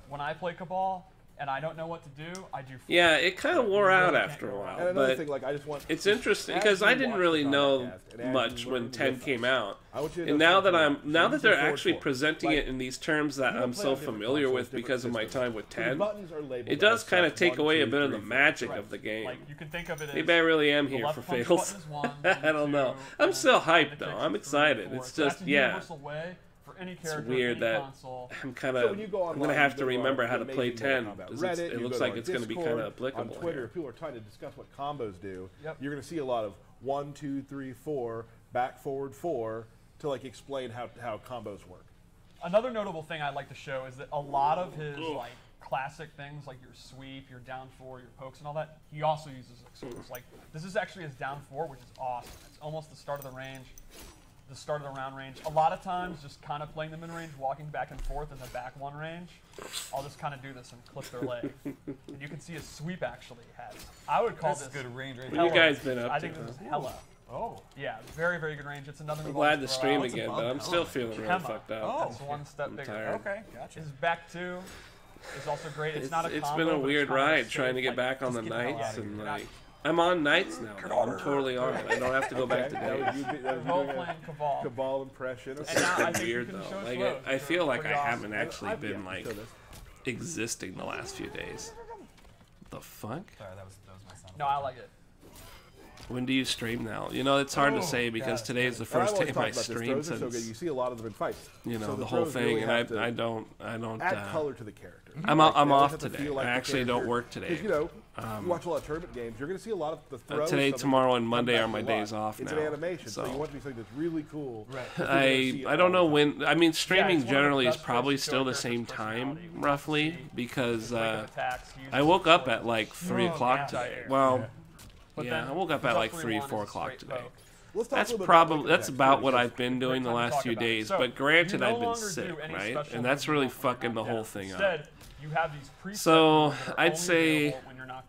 when I play Kabal and I don't know what to do, I do. Yeah, it kind of You wore really out can't after a go while. wrong. And another But thing, like I just want it's just interesting as because you I didn't watch really the know podcast and as much you when learn 10 with came us, out. I want you to And know now that something now about that they're Season actually 4. presenting Like, it in these terms that you I'm play so on different familiar consoles, with different because of my systems. time with So the 10, buttons are labeled it does as kind of such, take 1, away 2, a bit of 3, the 4. magic Right. of the game. Like you can think of it as Maybe I really am the here left for punch fails. button is 1, I don't know. I'm and still the hyped kick though. is I'm 3, excited. 4. It's So that's just a yeah. universal way for any character, weird any that console. I'm kind So of when you go I'm online, gonna have you to go remember on how to the play amazing 10 Mortal Kombat because Reddit, it you looks go to like our it's going to be Discord, kind of applicable on Twitter. here. If people are trying to discuss what combos do, Yep. you're going to see a lot of 1, 2, 3, 4, back, forward, 4 to like explain how combos work. Another notable thing I'd like to show is that a lot of his like classic things, like your sweep, your down 4, your pokes, and all that, he also uses explosives. Like this is actually his down 4, which is awesome. It's almost the start of the range, the start of the round range. A lot of times, just kind of playing them in range, walking back and forth in the back 1 range, I'll just kind of do this and clip their leg. And you can see his sweep actually has. I would call That's this good range right What have you hella. guys been up I to? think this is hella. Oh. Yeah, very, very good range. It's another I'm move glad I'll to throw stream out. again, above but I'm the still helmet? feeling really Hammer. fucked up. Oh. It's one step I'm bigger. tired. Okay, gotcha. His back 2 is also great. It's not a It's combo, been a but it's weird kind of ride safe, trying to get like, back on the just get hell nights out of and here. like I'm on nights now. Though. I'm totally on it. I don't have to go back to That was days. you, that They're was you both doing playing a Cabal. Cabal impression. And now I think you Weird can show though. us Like flows, I which feel are like I pretty awesome. haven't actually I've- been yeah, like show this. existing the last few days. The fuck? Sorry, that was my sound. No, I like it. When do you stream now? You know, it's hard to Oh, say because God. today's the And I've first always time talked I about this. streamed Throws are so good. You since see a lot of them in fights. you know So the whole throws thing, really and have to I don't. add color to the character. I'm Like, they always off have to today. feel like I the actually don't character. work today. 'Cause, you know, you watch a lot of tournament games. You're going to see a lot of the throws. Today, something tomorrow, and come Monday back are my a lot. days off It's now, an animation, so so- you want it to be something that's really cool. Right. I don't know when. I mean, streaming it's one of the generally is best probably ways to show still a the same character's time, personality. We roughly, see because breakup attacks, he I uses woke up swords. at like 3 Oh, o'clock yeah. today. Well, But yeah, then I woke up the at jump like 3, 3-1 4 is o'clock straight today. poke. Let's talk a That's little bit probably about that's attacks, about too, what because I've been doing the time to last talk few about it. days. So, But granted, you no I've been longer do sick, any right? special And that's moves really when you're fucking the knocked whole down. thing up. Instead, you have these preset So, moves that are I'd only say available when you're knocked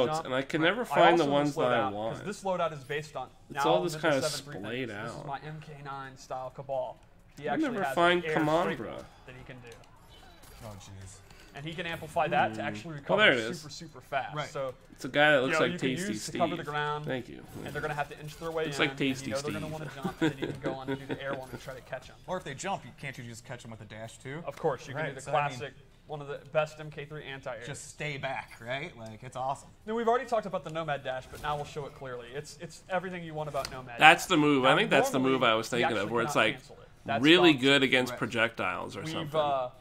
emotes, jump. and I can never find the also ones that I loadout, want. 'cause this loadout is based on. It's now all this I'm kind into of 7.3 splayed things. This is out. my MK9 style Kabal. He I actually never has find an air Commandra. straight roll that he can do. Oh, jeez. And he can amplify that to actually recover there it is. super fast. Right. So It's a guy that looks you like can Tasty use Steve. to cover the ground. Thank you. and they're going to have to inch their way Looks in. like Tasty and they're going to Steve. want to jump, and then you can go on and do the air one and try to catch them. Or if they jump, can't you just catch them with a dash too? Of course, you can do Right, the so I mean- classic, one of the best MK3 anti-air. Just stay back, right? Like, it's awesome. Now, we've already talked about the Nomad Dash, but now we'll show it clearly. It's everything you want about Nomad. That's the move. Now, I think that's the normally, move I was you thinking of, actually where it's cannot like cancel it. That's really gone. good against Right. projectiles or We've something.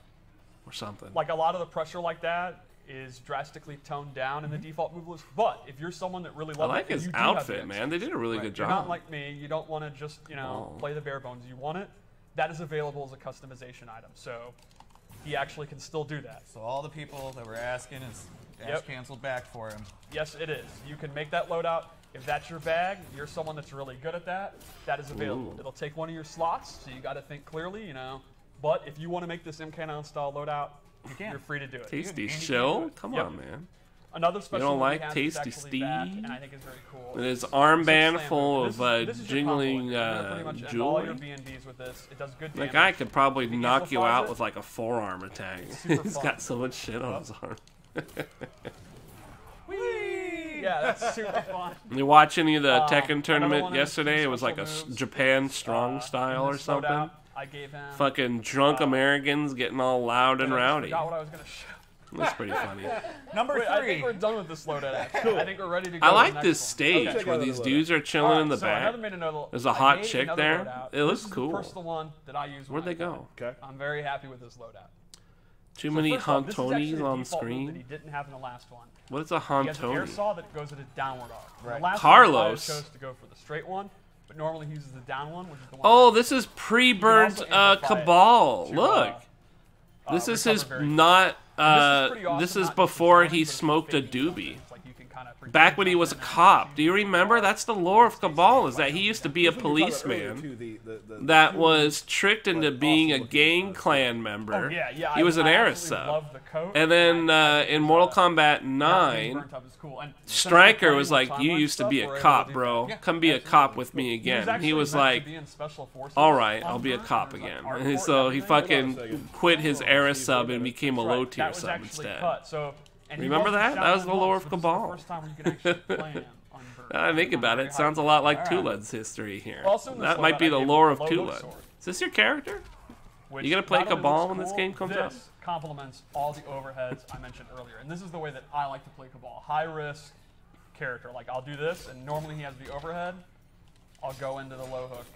Or something. like a lot of the pressure like that is drastically toned down in the default move list. But if you're someone that really I loves like it, and his you do have outfit, the man. They did a really good You're job. not like me. You don't want to just play the bare bones. You want it. That is available as a customization item. So he actually can still do that. So all the people that were asking is Dash canceled back for him. Yes, it is. You can make that loadout. If that's your bag, you're someone that's really good at that, that is available. It'll take one of your slots, so you got to think clearly, you know. But if you want to make this MK9 style loadout, you're free to do it. Tasty Shill? Come on, man. Another special don't we like have Tasty is actually back, Steve? and I think is very cool. It is armband Slam full This of is your jingling combo. You're gonna pretty much end all your jewelry. B&Bs with this. It does good That damage. guy could probably If he knock you amplifies out it, with like a forearm attack. super He's fun. got so much shit on his arm. Whee! Yeah, that's super fun. You watch any of the Tekken Another tournament one is yesterday? It was like special a moves. Japan strong In style or this something. loadout, I gave him. Fucking drunk Americans getting all loud and I rowdy. forgot what I was gonna show. That's pretty funny. Number Wait, I think 3. we're done with this loadout. Actually. I think we're ready to go. I to the like next this one. stage check where out these the dudes are chilling Alright, in the so back. another made another, There's a I hot made chick another there. loadout. It looks This is cool. The personal one that I use. Where'd when they I go? Okay. I'm very happy with this loadout. Too So many first off, this is actually Hontonis the on default move that he screen. didn't have in the last one. What is a He has an air Hontoni? saw that goes at a downward arc. In Right. The last Carlos. one, I chose to go for the straight one, but normally he uses the down one, which is the one. Oh, this is pre-burnt You can also amplify it Cabal. to, Look. This is recover his very not. pretty awesome, This is not just before for he showing, but for smoked a faking doobie. something. It's like you can kinda pretend Back when he was a something and cop. Do you remember? That's the lore of Cabal, is that he used to be a That's what you were talking about earlier, policeman too, the that human, was tricked into like, being a awesome gang looking clan member. Oh, yeah. He was an I Aris absolutely sub. love the coat. And then I in Mortal Kombat being 9, burnt up is cool. And Stryker was like, timeline "You used to stuff, be we're a able cop, to do bro. that. Come be a cop with me He again." actually He was meant to like, be in Special Forces "All right, on I'll be a Burnt, cop and there's, again." like, And art so and he everything. fucking quit his Aris sub and became a Right, low that tier was sub actually instead. cut, so, and he Remember wasn't that? That was down the lore once, of but this is Cabal. the first time where you can actually play him on Burnt. Now I think about it, it sounds a lot like Tulad's history here. Also in this That might loadout, be I the gave lore him of the low hook Tulad. sword, Is this your character? which You gonna play not only Cabal looks when this cool, game comes out? This complements all the overheads I mentioned earlier, and this is the way that I like to play Cabal. High risk character. Like I'll do this, and normally he has the overhead. I'll go into the low hook.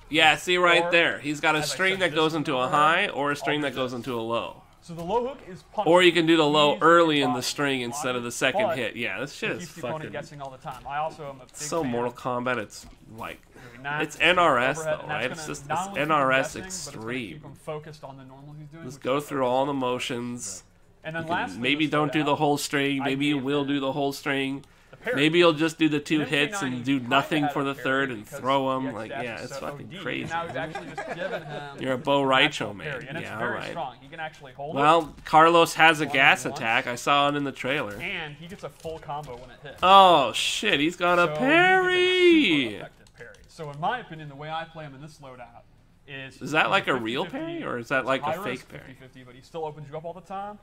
Yeah, see right Or, there. He's got a as I string said, that this goes is into the a overhead. high or a string I'll that do goes this. into a low. So the low hook is punishment. Or you can do the low Easy early in body. the string instead of the second But hit. Yeah, this shit It is keeps the opponent fucking guessing all the time. I also am a big so fan Mortal of Kombat. It's like doing that, it's NRS overhead, though, and that's right? gonna It's just not it's only keep him NRS guessing, but it's gonna extreme. keep him focused on the normal he's doing. Just which go is through all the motions. And then You can- lastly, maybe this don't do the loadout, whole string. I Maybe you gave will him do the whole string. the parry. Maybe you'll just do the two In hits MK9, and he do kinda nothing had for a the parry third and because throw the them. X Like, dash yeah, is it's so fucking OD, crazy. And now we've actually just given him You're a Bo an Raicho actual man. parry, and it's Yeah, very alright. strong. He can actually hold it. Well, Carlos has a As long gas as he wants. attack. I saw it in the trailer. And he gets a full combo when it hits. Oh shit, he's got a So he gets a parry. super effective parry. So in my opinion, the way I play him in this loadout is... Is that he's like a 50-50, real parry, or is that like a high fake risk, parry? 50-50, but he still opens you up all the time,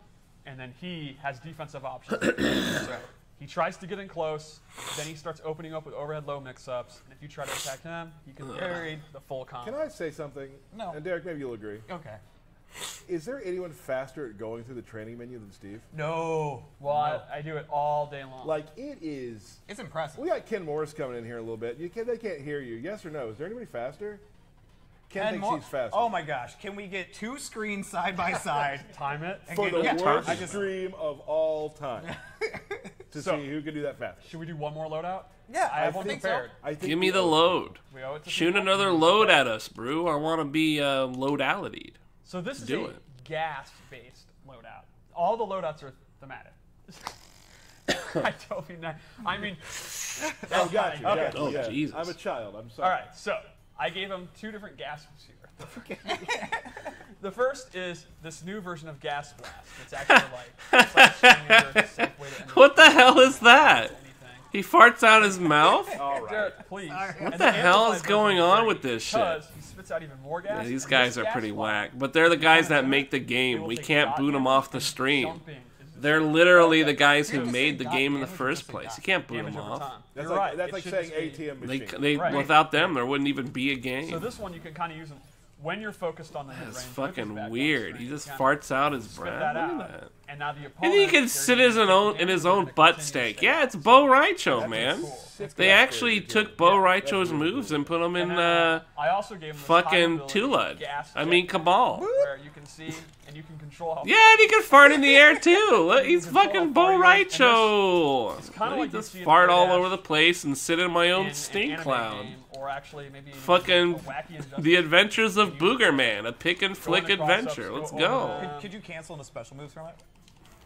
and then he has defensive options. So he tries to get in close, then he starts opening up with overhead low mix-ups, and if you try to attack him, he can parry the full combo. Can I say something? No. And Derek, maybe you'll agree. Okay. Is there anyone faster at going through the training menu than Steve? No. Well, I do it all day long. Like, it is. It's impressive. We got Ken Morris coming in here a little bit. They can't hear you. Yes or no? Is there anybody faster? Ken thinks he's faster. Oh my gosh. Can we get 2 screens side by side? Time it. and For get- the yeah, worst I just- stream of all time. To So- see who can do that faster. Should we do one more loadout? Yeah, I have one think prepared. so. I think Give me we the owe- load. We owe it to Shoot people. another load at us, brew. I want to be loadalitied. So this is Do a it. gas-based loadout. All the loadouts are thematic. I don't mean that. I mean, Oh, got you. Okay. Got you, Oh, yeah. Jesus. I'm a child. I'm sorry. all right. So I gave him 2 different gas here. The first is this new version of Gas Blast. It's actually it's like a standard, safe way to end What the hell is that? anything. He farts out his mouth? All right. Derek, please. What the hell is going on with this shit? Because he spits out even more gas. Yeah, these and guys this are gas pretty blast, whack. But they're the guys that Yeah. make the they game. will We take can't dot boot them damage off the and stream. jumping is just They're literally the guys who Did you made the say game in the dot first damage or place. just You can't boot damage them over off. time. That's You're like, right. that's it like should saying just be- ATM They, machine. Right. without them, there wouldn't even be a game. So this one you can kind of use them when you're focused on the mid-range. That's with his fucking back weird. down He string, just kinda farts out his spit breath. that Look out. at that. And now the And opponent. he can sit in his own butt steak. Yeah, it's Bo Raicho, man. They actually took Bo Raicho's moves and put them in I also gave him this fucking high-ability Tulad. gas I mean jet Cabal. where you can see and you can control how. Yeah, and he can fart in the air too. Look, he's control fucking how Bo far you go, Raicho. kinda Let me like you just see in fart the all Dash over the place and sit in my in own an stink anime cloud. game, or actually maybe in Fucking a wacky Injustice The Adventures of game. Booger Man, a pick and flick Go into cross-ups, adventure. go Let's over go. them. Could you cancel the special moves from it?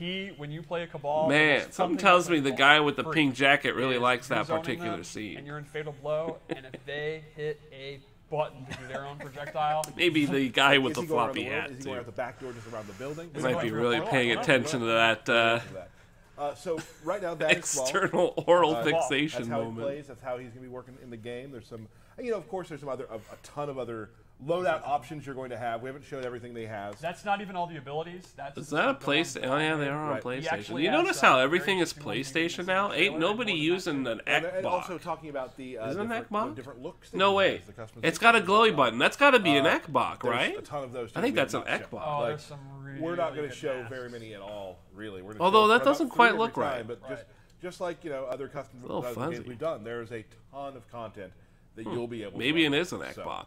when you play a Cabal, Man, there's something something tells that's me the involved guy with the for pink you. jacket really Is likes you're that zoning particular them, scene. And you're in Fatal Blow, and if they hit a button to do their own projectile, Maybe the guy with Is the he going around floppy the world? hat Is he going too. out the back door, just around the building? He might be really paying attention to that So right now, that is small. external oral That's fixation how he moment. plays. That's how he's going to be working in the game. There's some, of course, there's some other, a ton of other loadout options you're going to have. We haven't showed everything they have. that's not even all the abilities. That's Is that a just the ones PlayStation? that Oh yeah, I they are on Right. He PlayStation. actually You has, notice how very everything is interesting ones you can PlayStation now? see. Ain't More nobody than using that. an And also Xbox. talking about the Is it an different, Xbox? different looks. No way. It's got a glowy button. That's got to be an Xbox, There's right? a ton of those. I think we that's have an not shown. Xbox. Oh, Like, there's some really we're not going good to show masks. very many at all, really. We're gonna Although show that about doesn't 3 quite every look time, right. But just like other custom little games fuzzy. we've done, there's a ton of content that you'll be able. Maybe to it is an So, Xbox.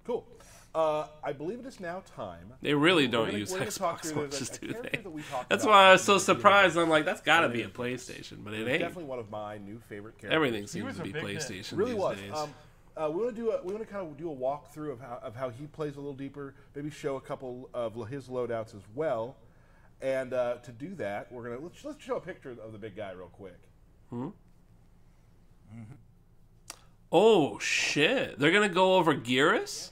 cool. I believe it is now time. They really don't gonna- use we're gonna talk Xbox through watches, a do character they? that we talked That's about why I was in so the video. surprised. I'm like, that's got to be a It's PlayStation, but it It's ain't. definitely one of my new favorite characters. Everything seems was to a be big hit. PlayStation really these was. days. We want to kind of do a walkthrough of how he plays a little deeper. Maybe show a couple of his loadouts as well. And to do that, we're gonna let's show a picture of the big guy real quick. Oh shit! They're gonna go over Gearus.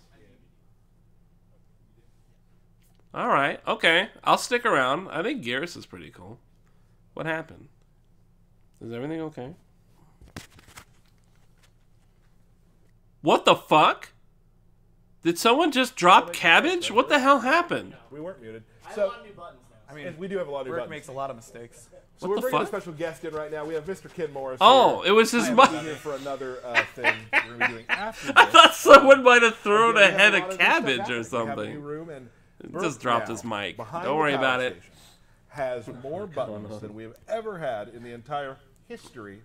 All right, okay. I'll stick around. I think Gearus is pretty cool. What happened? Is everything okay? What the fuck? Did someone just drop cabbage? What the hell happened? We weren't muted. I have So a lot of new buttons now. I mean, we do have a lot of new Rick buttons. makes a lot of mistakes. So What we're the bringing a fuck? special guest in right now. We have Mr. Ken Morris. Oh, here. it was his He'll mic. be here for another thing we're going to be doing after I this. thought someone might have thrown We a have head lot of new stuff cabbage happening. or We have a new something. room, and Just Burke dropped now, his mic. behind Don't the worry power about it. station, has more buttons than we have ever had in the entire history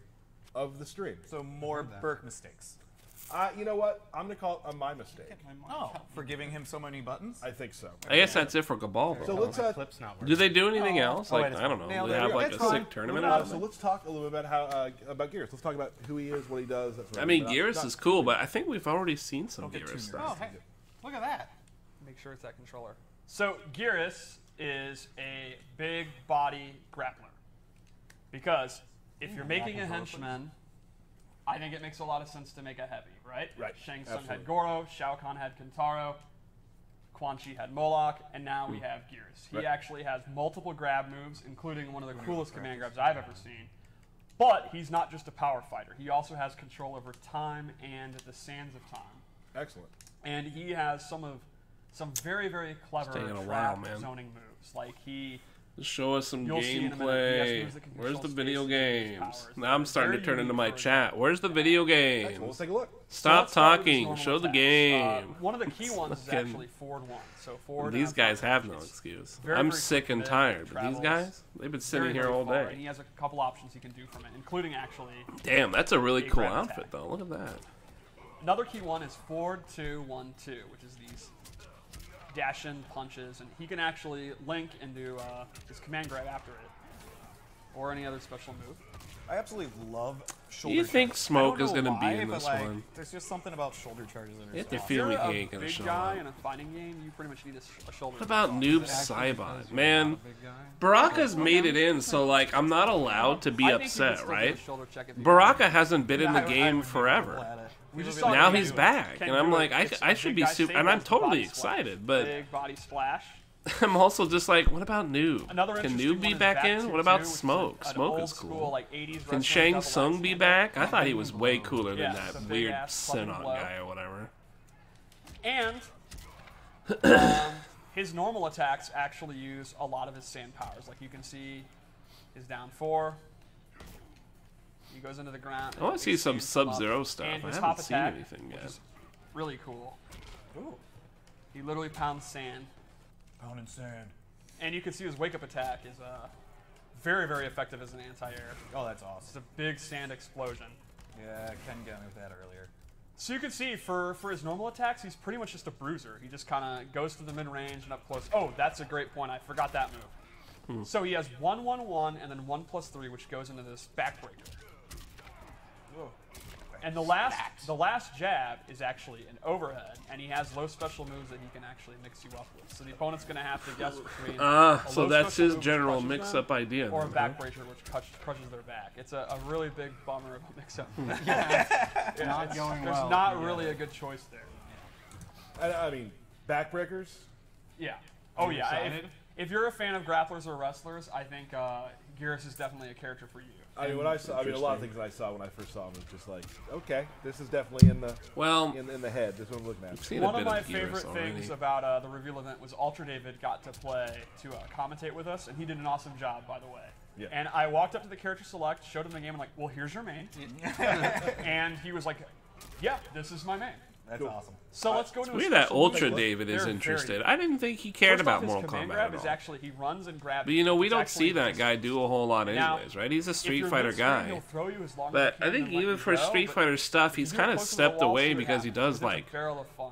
of the stream. So more Burke mistakes. You know what? I'm going to call it my mistake. Oh, for giving him so many buttons? I think so. I guess that's it for Cabal. So though. let's Clip's not working. Do they do anything else? Oh, Like wait, I don't know. nailed Do they it. have like It's a fine. sick tournament? So or something? let's talk a little bit about Gears. Let's talk about who he is, what he does. That sort I of mean, thing. Gearus Not- is cool, but I think we've already seen some get too Gearus nerdy. stuff. Oh, hey, look at that. Make sure it's that controller. So Gearus is a big body grappler. Because if you're making a henchman, I think it makes a lot of sense to make a heavy, right? Right, Shang Tsung absolutely. had Goro, Shao Kahn had Kentaro, Quan Chi had Moloch, and now we have Gearus. He Right. actually has multiple grab moves, including one of the coolest command grabs I've ever seen. But he's not just a power fighter. He also has control over time and the sands of time. Excellent. And he has some very, very clever taking a while, trap man. zoning moves. Like he Just show us some You'll see in a minute. He has gameplay. moves that can Where's the control video space and use games? powers. Now I'm starting to Very turn into unique my for a chat. Where's the video Excellent. Let's games? take a look. Stop let's start with his talking. normal Show the attacks. game. One of the key ones is Fucking- actually forward one. So forward. These and guys up have no is excuse. very, I'm very sick quick and bit, tired, but these travels guys, they've been sitting very, here very all far, And he day. has a couple options he can do from it, including actually Damn, that's a really a cool grab outfit, attack. though. Look at that. Another key one is forward 2-1-2, which is these dash in punches, and he can actually link and do his command grab after it, or any other special move. I absolutely love shoulder You think charges. Smoke I don't is know gonna be why, in but, this like, one? There's just something about shoulder charges that are If they so feel If me, you're he ain't a gonna big show guy up. in a fighting game, you pretty much need a shoulder. What about shot. Noob Saibot? Man, Baraka's made it in, so like I'm not allowed to be I think you can upset, still do a right? shoulder check if you Baraka hasn't been in the I game would be forever. at it. We just People saw be Now Ken he's do it. back, Ken and I'm do like, it. It's I a should big be guy super, save and I'm against the body totally splash. excited, but Big body splash. I'm also just like, what about Noob? Another Can interesting Noob one be is back in? Batu What about 2, which is Smoke? an Smoke old is school, cool. like 80s Can wrestling Shang double Tsung axe be handle. back? I thought he was way cooler than Yeah, that it's a weird big-ass fucking Sinon blow. guy or whatever. And his normal attacks actually use a lot of his sand powers. Like you can see, his down 4. He goes into the ground. I want and to see big some sands come up, Sub-Zero stuff. and I his haven't top seen attack, anything which yet. is really cool. He literally pounds sand. Pound and sand. And you can see his wake-up attack is very, very effective as an anti-air. Oh, that's It's awesome. a big sand explosion. Yeah, Ken got me with that earlier. So you can see for his normal attacks, he's pretty much just a bruiser. He just kind of goes to the mid-range and up close. Oh, that's a great point. I forgot that move. So he has 1-1-1 and then 1+3, which goes into this backbreaker. And the last jab is actually an overhead, and he has low special moves that he can actually mix you up with. So the opponent's going to have to guess between so that's his general mix-up idea. Or a then, back brazier, which crushes their back. It's a really big bummer of a mix-up. Not going There's well. not really a good choice there. I mean, backbreakers. Yeah. Oh, yeah. If you're a fan of grapplers or wrestlers, I think Geras is definitely a character for you. I mean, when I saw, a lot of things I saw when I first saw him was just like, okay, this is definitely in the in the head. This is what I'm looking at. One of my favorite things about the reveal event was Ultra David got to play to commentate with us, and he did an awesome job, by the way. Yeah. And I walked up to the character select, showed him the game, I'm like, well, here's your main. And he was like, yeah, this is my main. That's awesome. So let's go to It's weird that Ultra David is interested. I didn't think he cared about Mortal Kombat grab at is all. actually, he runs and grabs. But you know, we don't see that guy do a whole lot anyways, right? He's a Street Fighter guy. But I think even for Street Fighter stuff, he's kind of stepped away because he does like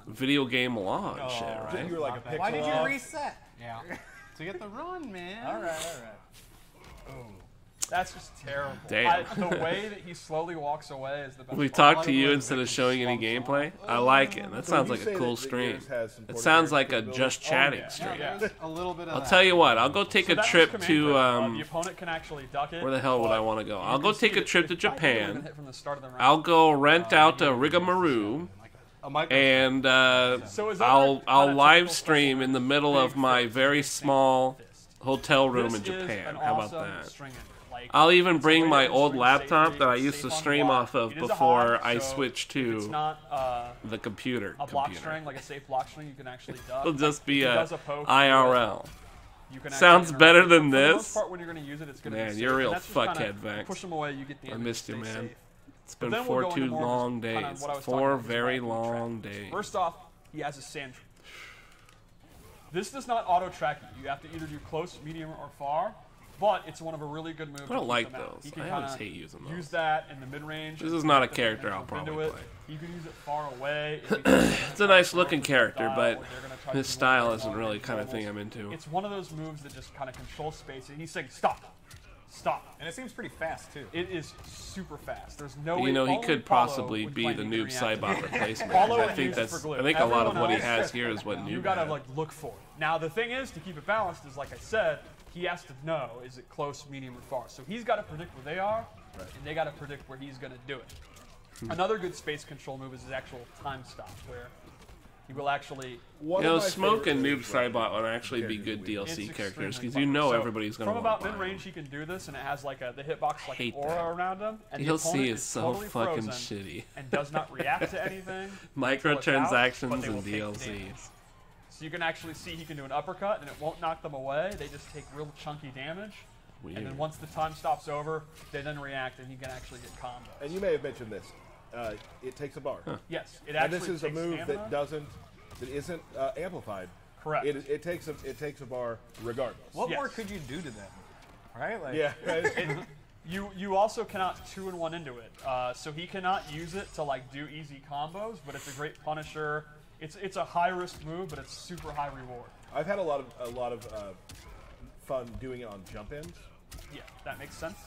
video game log shit, right? You were like a Why did you pixel reset? Yeah. To get the run, man. All right. That's just terrible. Damn. The way that he slowly walks away is the best. We talk to you instead of showing any gameplay. I like it. That sounds like a cool stream. It sounds like a just chatting stream. A little bit of I'll tell you what. I'll go take a trip to the opponent can actually duck it. where the hell would I want to go? I'll go take a trip to Japan. Hit from the start of the round. I'll go rent out a Rigamaru, and I'll live stream in the middle of my very small hotel room in Japan. How about that? I'll even bring my old laptop that I used to stream off of before I switched to the computer. A block string, like a safe block string, you can actually duck. It'll just be a poke, IRL. you can Sounds actually better interact. than For the most this. part, when you're going to use it, it's going to Man, be you're a safe. real And that's just kinda fuckhead, Vex. Push them away, you get the I enemy missed to you, stay man. safe. It's been Then we'll go too into more of long just kinda days. what I was talking 4 about, very tracking long track. days. First off, he has a sand trap. This does not auto track you. You have to either do close, medium, or far. But it's one of a really good moves. I don't like to keep them out. those. He can I always kinda hate using those. Use that in the mid range. This is not a character I'll probably play. You can use it far away. It's a nice looking character, but his style isn't really the kind of thing I'm into. It's one of those moves that just kind of controls space. And he's saying, stop. Stop. And it seems pretty fast, too. It is super fast. There's no way. You know, he only could Paulo possibly would be claim the he can Noob react to Saibot it. replacement. Paulo I would think use it for that's. glue. I think a lot of what he Everyone has else, here is what Noob you gotta had. like look for it. Now the thing is, to keep it balanced, is like I said, he has to know, is it close, medium, or far. So he's got to predict where they are, and they got to predict where he's going to do it. Another good space control move is his actual time stop, where he will actually. You know, Smoke and Noob Saibot would actually be good DLC characters because you know everybody's going to From want about to buy mid range, he can do this, and it has like the hitbox like hate aura that. around him. And the You'll see opponent it's is so totally fucking frozen shitty. and does not react to anything. Microtransactions but they will and take the damage. DLCs. So you can actually see he can do an uppercut, and it won't knock them away. They just take real chunky damage. Weird. And then once the time stops over, they then react, and he can actually get combos. And you may have mentioned this. It takes a bar. Yes, it And actually this is a takes move stamina. that isn't amplified. Correct. It takes a bar regardless. What Yes. more could you do to them? Right? Like, Yeah. Right. You also cannot 2-in-1 into it, so he cannot use it to like do easy combos. But it's a great punisher. It's a high risk move, but it's super high reward. I've had a lot of fun doing it on jump ins. Yeah, that makes sense.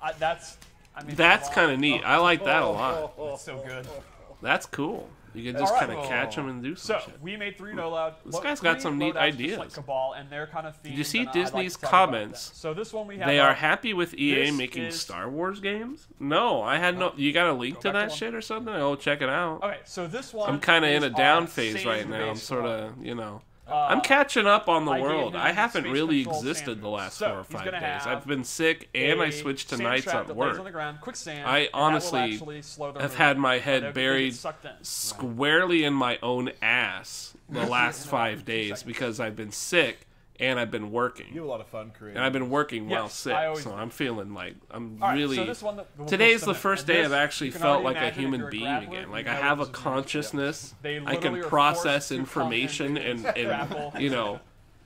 I mean, That's kind of neat. I like that a lot. That's so good. That's cool. You can just Alright. kind of catch them and do some So shit. we made 3 no loud. This guy's got some neat ideas. Like Kabal, and they're kind of themed. Did you see and I'd like to Disney's talk about comments? that. So this one we have. They are happy with EA this making is- Star Wars games? No, I had no. You got a link to back to that one. shit or something? Oh, check it out. Okay, so this one. I'm kind of in is a down our phase same right now. I'm base sort one. of, you know. I'm catching up on the I gave world. him I haven't space really control existed sand the last so 4 or he's 5 gonna days. have I've been sick and I a switched to sand nights trap at that lays work. on the ground, quicksand, I and that will honestly actually slow their have movement. had my They'll head get buried sucked in. squarely in my own ass the last 5 days because I've been sick and I've been working. You have a lot of fun creating. And I've been working while Yes, sick, I always so do. I'm feeling like I'm All right, really. so this one we'll Today's the submit. first And day this, I've actually you can felt already like a imagine if human you're being grappler, again. Like you I know have a this is consciousness. They I literally can are process forced to information come and grapple. you know,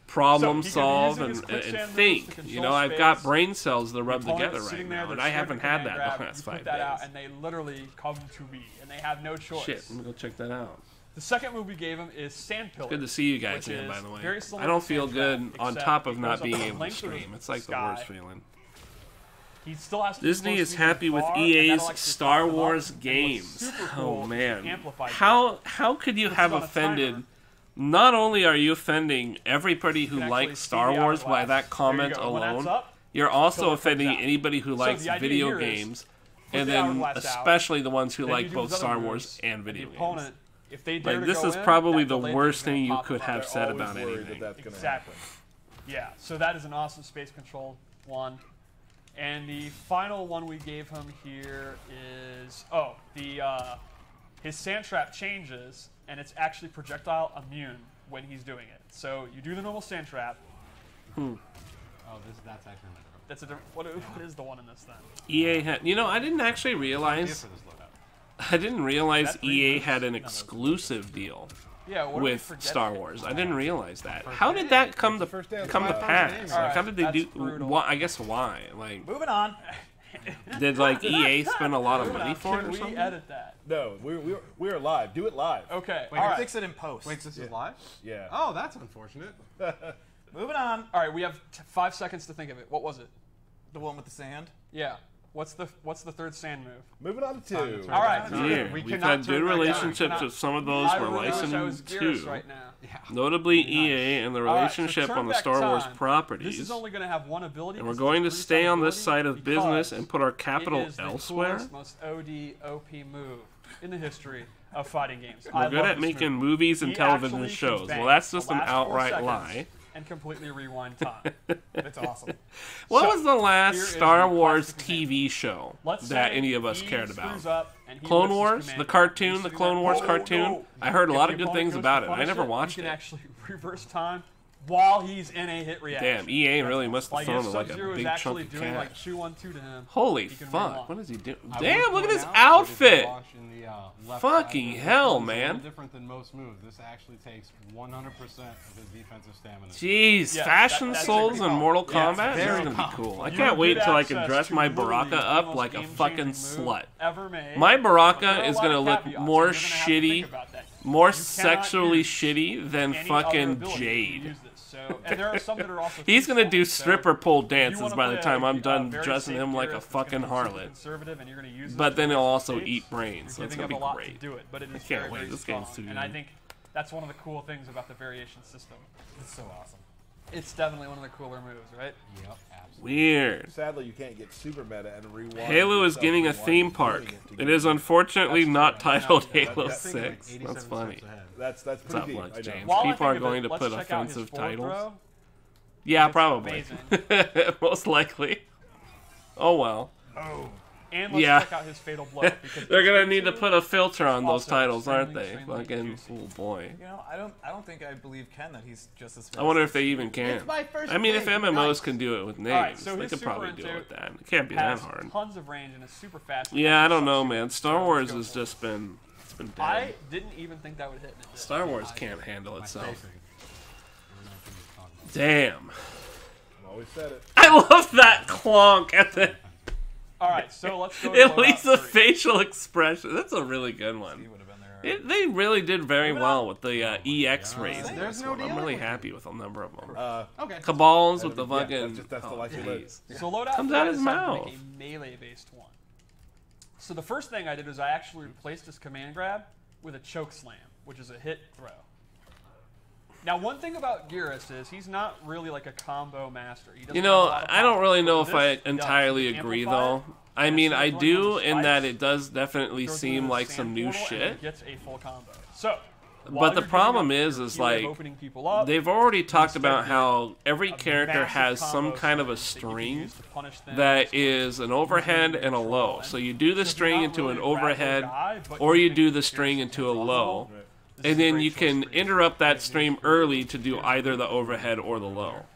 problem So he can use solve it as and quicksand moves to think. You control know, I've got space. brain cells that rub Opponent together is right sitting there, now, they're and I haven't scared had to that grab, the last you 5 put that out, days. and they literally come to be, and they have no choice. Shit, I'm gonna go check that out. The second move we gave him is Sand Pillar. Good to see you guys which again, by is the way. very similar I don't to feel Sand good Trap, on except top it of goes not up being the able to length of the stream. It's like the sky. worst feeling. He still has to Disney be is close to happy the with bar, and EA's that'll actually Star pop them up. Wars And what's games. super Oh cool is man, the amplified how could you This have is on a offended? timer. Not only are you offending everybody who can actually likes see Star the Wars by hourglass. that There you comment go. When that's alone, up, you're also pillar comes offending out. anybody who So likes the idea video here is, games, put and the then hourglass out, especially the ones who then you like do both those other Star moves, Wars and and video the games. opponent, if they dare Like to this go is in, probably that the delay worst thing's thing gonna you pop could up. have They're said always about worried anything. that's going to Exactly. happen. Yeah, so that is an awesome space control one. And the final one we gave him here is his sand trap changes, and it's actually projectile immune when he's doing it. So you do the normal sand trap. Oh, that's actually my throat. That's a different. What is the one in this then? EA had, I didn't actually Idea realize. for this loadout. I didn't realize That EA reboots? had an No, those exclusive deal Yeah, what are we with forgetting? Star Wars. I didn't realize that. How did that come to First day. come to pass? game. Like, how Alright, did they that's do? brutal. Why, I guess why? Like, Moving on. did like EA spend a lot of money for it Can or we something? edit that? No, we're live. Do it live. Okay. Wait, all you're right. Fix it in post. Wait, this is live? Yeah. Oh, that's unfortunate. Moving on. All right. We have 5 seconds to think of it. What was it? The one with the sand. Yeah. What's the third sand move? Moving on to Time to 2. turn All right. back. Yeah, We we've cannot had good turn back relationships time. with some of those I we're really wish I was licensed Gearus to. right now. Notably EA and the All right, so relationship turn on the back Star Wars time. properties. This is only going to have one ability. And we're 'cause going to it's a stay on this three-sided side of ability business because and put our it capital is the elsewhere. coolest, most OD OP move in the history of fighting games. We're good at making movies and He television actually can shows. bang Well, that's the just an last 4 outright seconds lie. And completely rewind time. That's awesome. What So, was the here last is Star the Wars classic TV show Let's that say any of us he cared screws about? up and he Clone misses Wars, command. the cartoon, He the screws Clone up. Wars Oh, cartoon. no. I heard a If lot the of good opponent things goes about to it. I punish never it, watched You can it. actually reverse time while he's in a hit reaction. Damn, EA really must have Like thrown if like a Sub-Zero is big actually chunk of doing cash. like 2-1-2 to him. Holy he can fuck! rewind. What is he doing? I Damn, would look at point this out that if outfit! you watch in the, left Fucking side, hell, it's a man. little different than most moves. This actually takes 100% of his defensive stamina. Jeez, Yeah, Fashion that's Souls pretty in powerful. Mortal Yeah, it's Kombat? This is very gonna be cool. I You can't have wait good till I can access dress to my literally Baraka the up most like a game-changing fucking move slut. Ever made. My But there Baraka are a is lot gonna of look caveats, more so you're gonna have to think shitty, about that. more You cannot sexually use shitty than any other fucking ability if you Jade. use this. So, and there are some that are also He's gonna do so stripper pole if you dances wanna by the play time a I'm done very dressing safe him like Gearus a that's gonna fucking be super harlot. conservative and you're gonna use But this then for he'll your also states, eat brains, so you're it's giving gonna up be a lot great. to do it, but it is can't very, wait. very This game's strong. too And I good. think that's one of the cool things about the variation system. It's so awesome. It's definitely one of the cooler moves, right? Yep, absolutely. Weird. Sadly, you can't get super meta and rewind. Halo is yourself getting a rewind theme and park. doing to It get is it. unfortunately not titled Yeah, Halo that's I think like 6. 87 That's funny. steps ahead. That's What's pretty up, deep. Lux I know. James? While I People are think of going it, to let's put check out his offensive forward titles. throw. Yeah, It's probably. amazing. Most likely. Oh well. And let's Yeah. check out his fatal blow. Because They're gonna these need to two put a filter on those also titles, aren't extremely, they? extremely Fucking, juicy. oh boy. You know, I don't think I believe Ken that he's just as. I wonder if they even can. It's my first I mean, if game, MMOs nice. can do it with names, Alright, so they his could super probably do it into with that. It can't be that has hard. tons of range and is super fast. Yeah, I don't know, man. Star So Wars let's go has for it. just been, it's been I dead. didn't even think that would hit. And it did. Star Wars can't handle My itself. spacing. We're not gonna talk about it. Damn. Always said it. I love that clonk at the. All right, so let's go. To At least the loadout 3. facial expression. That's a really good He one. would have been there. They really did very well with the EX rays. in There's this no one. I'm dealing really with happy with a number of them. Okay. Cabals with the Yeah, fucking. that's the oh, life you live. jeez. So loadout Comes 3 out I his decided to mouth. make a melee-based one. So the first thing I did is I actually replaced his command grab with a choke slam, which is a hit throw. Now, one thing about Gearus is he's not really like a combo master. He doesn't You have know, a lot of I don't power. really know But if I this, he does. entirely He can agree amplify though. it, I and mean, instead I of throwing do those in that spikes, it does definitely throws seem into the like sand some new portal and shit. gets a full combo. So, But while the you're doing problem up is your is key way of like opening people up, they've already talked instead about get how every a character massive has some combo kind of a string that you can string use to punish them that and is an overhead and a low. So you do the if you're string not into really an a grapple overhead, guy, but or you you think do the Gearus string is into a more low. vulnerable, this And is a then great you choice can for you. interrupt that stream early to do either the overhead or the low.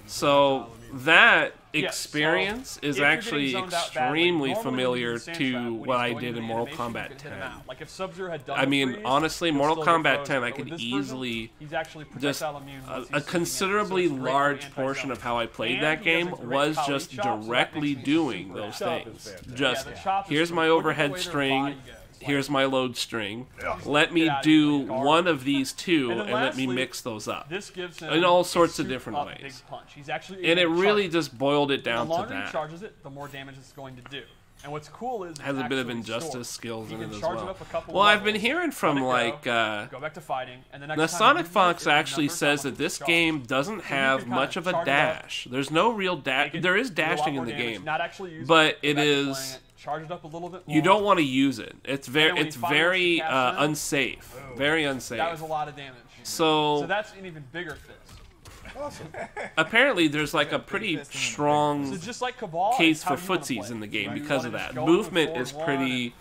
So that Yeah, experience so is if you're actually getting zoned out badly, extremely normally familiar when you do the sand trap, to when what he's I going did into in Mortal animation, you Kombat can hit him 10. out. Like if Sub-Zero had done I the mean, freeze, honestly, he'll Mortal still get Kombat frozen. 10, I But could with this version, easily he's actually just projectile immune once a he's shooting it, considerably so it's great for large anti-zone. portion of how I played And that he game does a great was Kali just chop, so that directly makes me doing super those happy. things. Chop is fantastic. Just Yeah, the chop is here's to my look at the overhead way their string, body goes. here's my load string. Let me do one of these two, and let me mix those up. This gives him in all sorts of a different super ways. big punch. He's actually And it able to really charge just boiled it down the to longer he that. charges it, the more damage it's going to do. And what's cool is Has a bit of actually injustice stored. skills He in can it as charge well. it up a couple Well, I've been levels, hearing let from it go, like go back to fighting, and the next the time Sonic you Fox use it, actually remember says how that much this it's game charged. doesn't So you have can much kinda of a charge it up, dash. There's no real dash. make it There is do a lot dashing more in the damage, game, not actually use but it, it go back to is. playing it, charge it up a little bit more. You don't want to use it. It's then when very, you it's finally very cash in, unsafe. Very unsafe. That was a lot of damage. So that's an even bigger fist. Awesome. apparently, there's like a pretty strong So just like Kabal, case it's how for you wanna footsies play. in the game You because wanna of just that. go in with Movement forward is one pretty,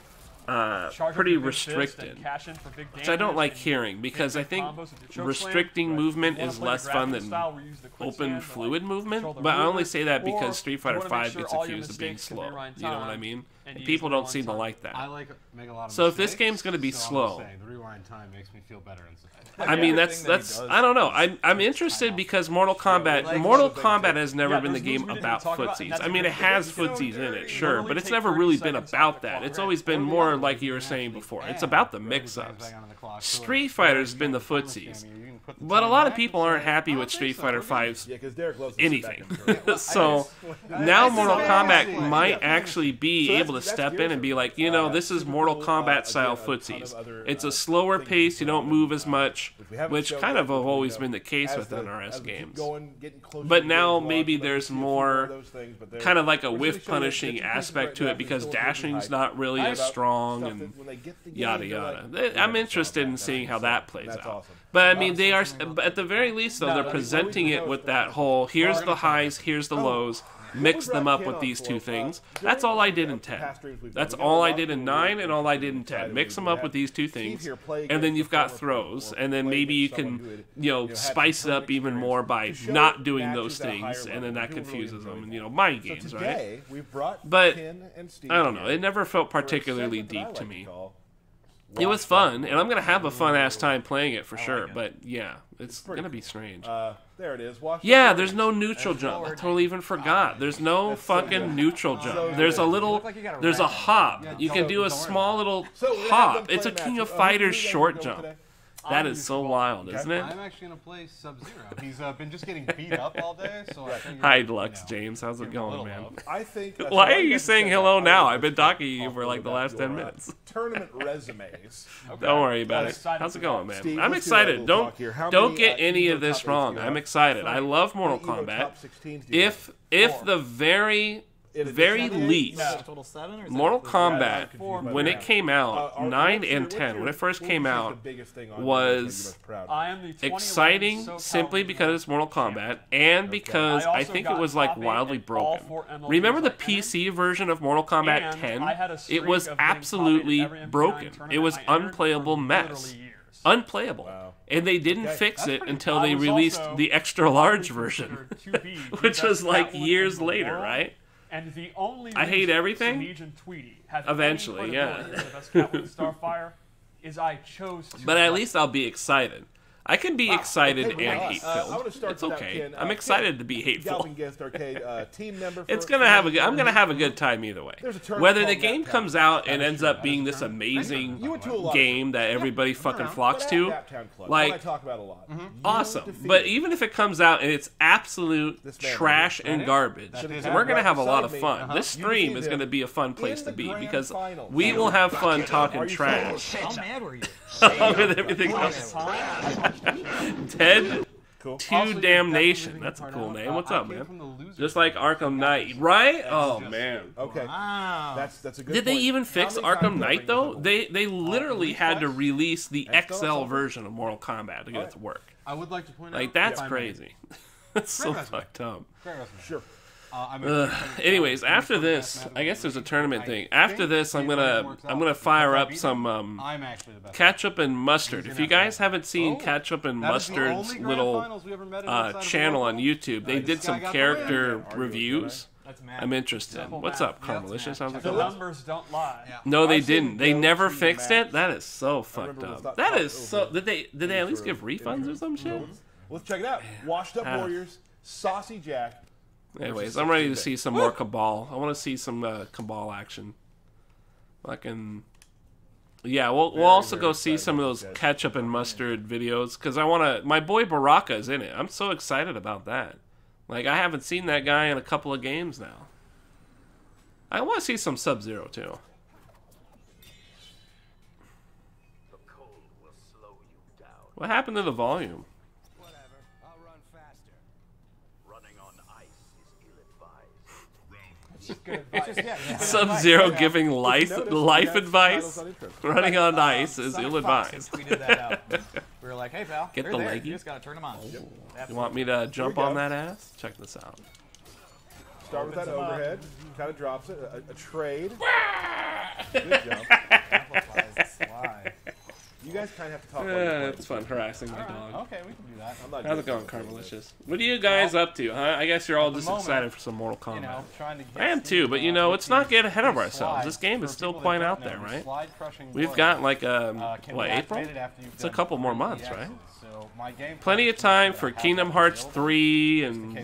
and charge up pretty your big fist and restricted. cash in for big Which I don't damage like and hearing hit because I big think combos with your choke restricting slam. movement You wanna is play the less fun graphical than style where you use the quick open stand to, fluid like, movement. control the But I only movement, say that or because Street Fighter you wanna make V sure gets all your accused of being mistakes can slow. rewind You know what I time, mean? and you People use the don't seem to rewind like that. I make a lot of So if this mistakes, game's gonna be so I'm slow- just saying, the rewind time makes me feel better inside. I mean, that's I don't know. I'm interested because Mortal Kombat has never been the game about footsies. I mean, it has footsies in it, sure, but it's never really been about that. It's always been more like you were saying before. It's about the mix-ups. Street Fighter's been the footsies, but a lot of people aren't happy with Street Fighter V's Yeah, because Derek loves to anything. sit back and So now Mortal Kombat might actually be able to step in and be like, you know, this is Mortal Kombat style footsies. It's a slower pace, you don't move as much, which kind of have always been the case with NRS games. But now maybe there's more kind of like a whiff punishing aspect to it because dashing's not really as strong and yada yada. I'm interested in seeing how that plays out. But I mean, they are at the very least though they're presenting it with that whole here's the highs, here's the lows. Mix them up with these two things. That's all I did in 10. That's all I did in 9 and all I did in 10. Mix them up with these two things. And then you've got throws. And then maybe you can, you know, spice it up even more by not doing those things. And then that confuses them. And, you know, mind games, right? But, I don't know. It never felt particularly deep to me. It was fun, and I'm going to have a fun-ass time playing it for sure. But, yeah, it's going to be strange. There it is. Yeah, there's no neutral jump. I totally even forgot. There's no fucking neutral jump. There's a little, there's a hop. You can do a small little hop. It's a King of Fighters short jump. That is so wild, isn't it? I'm actually going to play Sub-Zero. He's been just getting beat up all day, so I figured, Hi, Lux James. How's it going, man? I think. Why are you saying hello now? I've been talking to you for like the last 10 minutes. Tournament resumes. Don't worry about it. How's it going, man? I'm excited. Don't get any of this wrong. I'm excited. I love Mortal Kombat. If the very least, Mortal Kombat, when it came out, 9 and 10, when it first came out, was exciting simply because it's Mortal Kombat, and because I think it was like wildly broken. Remember the PC version of Mortal Kombat 10? It was absolutely broken. It was unplayable mess. Unplayable. And they didn't fix it until they released the extra large version, which was like years later, right? And the only I hate everything. and Tweety have Eventually, any yeah. credibility as the best Captain Starfire is I chose to. But at least I'll be excited. I can be excited and hate-filled. It's okay. I'm excited to be hateful. It's gonna have I'm gonna have a good time either way. Whether the game comes out and ends up being this amazing game that everybody fucking flocks to, like, awesome. But even if it comes out and it's absolute trash and garbage, we're gonna have a lot of fun. This stream is gonna be a fun place to be because we will have fun talking trash. How mad were you? With everything else. Ted to Damnation. That's a cool name. What's up, man? Just like Arkham Knight, right? Oh man. Okay. That's a good Did they point. even fix Arkham Knight though? They literally had to release the XL version of Mortal Kombat to get it to work. I would like to point out, Like that's crazy. That's so fucked up. Sure. Anyways, after this, I guess there's a tournament thing. After this, I'm gonna fire up some ketchup and mustard. If you guys haven't seen ketchup and mustard's little channel on YouTube, they did some character reviews. I'm interested. What's up, Carmelicious? How's it The going? numbers don't lie. No, they didn't. They never fixed it. That is so fucked up. That is so. Did they at least give refunds or some shit? Let's check it out. Washed Up Warriors, Saucy Jack. Anyways, I'm ready to see some more Kabal. I want to see some Kabal action. Fucking Yeah, we'll also go see some of those ketchup and mustard videos because I want to. My boy Baraka is in it. I'm so excited about that. Like I haven't seen that guy in a couple of games now. I want to see some Sub-Zero too. The cold will slow you down. What happened to the volume? Whatever. I'll run faster. Running on ice is ill-advised. It's just, yeah. Sub-Zero giving life Notice we have advice. titles on intro. Running on ice is Sonic ill-advised. Fox had tweeted that out. We were like, hey, pal, Get they're the there. leggy. You just got to turn them on. You want me to jump Here we on go. that ass? Check this out. Start with that overhead. Kind of drops it. A trade. Good jump. Amplifies the slide. You guys kind of have to talk. while you're playing. It's fun harassing my dog. Okay, we can do that. I'm not How's it doing going, this. Carmelicious? What are you guys up to, huh? I guess you're all At the just moment, excited for some Mortal Kombat. You know, trying to get I am too, but you know, let's not get ahead of ourselves. This game is still quite out there, right? We've got like what, April? It's a couple more months, right? Plenty of time for Kingdom Hearts 3 and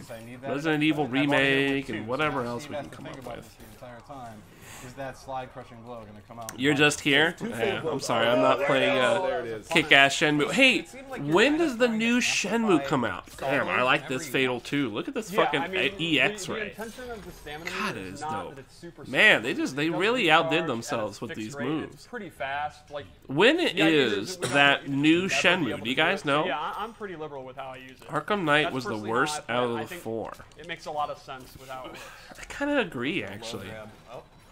Resident Evil Remake and whatever else we can come up with. Is that slide crushing blow going to come out? You're just here? Yeah, I'm sorry, I'm not playing There it is. Kick-Ass Shenmue. Hey, when does the new Shenmue come out? Damn, I like this Fatal 2. Look at this fucking EX ray. God, it is dope. Man, they really outdid themselves with these moves. It's pretty fast. Like When is that new Shenmue? Do you guys know? Yeah, I'm pretty liberal with how I use it. Arkham Knight That's was the personally worst how I play out it. I of the think 4. It makes a lot of sense with how it works. I kind of agree, actually.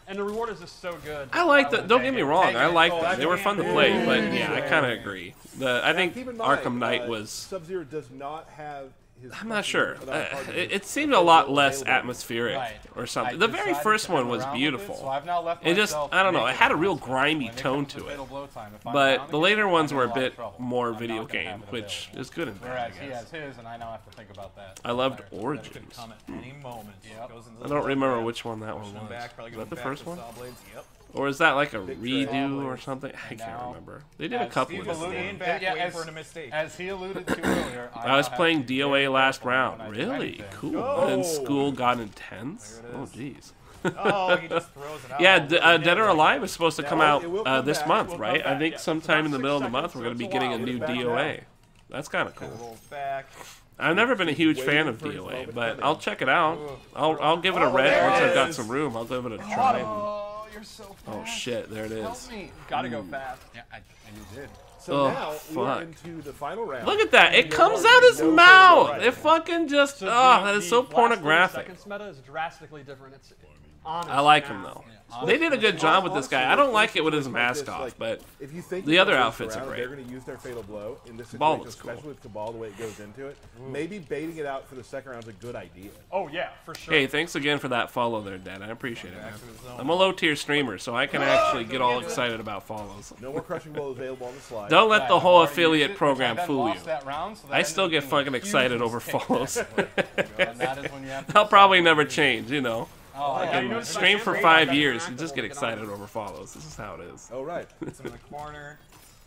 And the reward is just so good. I like that. Don't get me wrong. I like them. They were fun to play, but yeah, I kind of agree. I think Keep in mind, Arkham Knight was. Sub-Zero does not have his. I'm not sure. without part of his- It seemed a lot less atmospheric Right. or something. I The very decided first to one come was around with it, beautiful. so I've now left It just, myself I don't know, it naked had a real when grimy they come tone the to it. fatal blow time. If I'm But down the again, later I'm ones in were a lot of bit trouble. more I'm video not gonna game, have it which available. is good and bad, Whereas I he guess. has his, and I now have to think about that. I loved Better. Origins. Come at any moment. Yep. Goes into I the don't remember grab, which one that one pushing was. back, probably Is going that the back first with one? saw blades. Yep. Or is that like a Big redo or trade. something? I can't now- remember. They did a couple Steve of Just alluded- different stand ones. back, Yeah, waiting for a mistake. As he alluded to earlier, I was now have playing to be DOA very last careful round. when I do Really? anything. Cool. Oh. And school got intense? Oh, jeez. Oh, he just throws it out. Yeah, Dead or Alive is supposed to come out it will come this back. month, It will right? come I back, think yeah. sometime in the About middle of the 6 month we're going to be seconds, getting a so new it's a while. DOA. That's kind of cool. Rolls back. I've never been a huge fan waiting of for his DOA, moment but coming. I'll check it out. I'll give it a read there once it I've got is. some room. I'll give it a try. Oh, you're so fast. Oh shit, there it is. Me. Gotta go fast. Yeah, and you did. So Oh, now we are fuck. into the final round. Look at that! It And comes there out are his no mouth. further It fucking just So that is so last 30 pornographic. seconds meta is drastically different. It's honest I like him now. though. They did a good job with this guy. I don't like it with his mask off, but if you think the you're other gonna outfits lose are the round, great. They're going to use their fatal blow in this Kabal situation, looks cool. especially with Kabal the way it goes into it. Maybe baiting it out for the second round is a good idea. Oh yeah, for sure. hey, thanks again for that follow there, Dad. I appreciate it, man. I'm a low tier streamer, so I can actually get all excited about follows. No more crushing blow available on the slide. Don't let Right, the I've whole already affiliate used it, program which I then fool you. lost that round, so that I ended still up get being fucking a huge excited over mistake. follows. And that is when you have to I'll probably decide never what to do. change, you know. Oh, I yeah, can you know, stream for great. 5 Better years than and just active, get we'll get excited on. over follows. This is how it is. Oh, right. Puts him in the corner.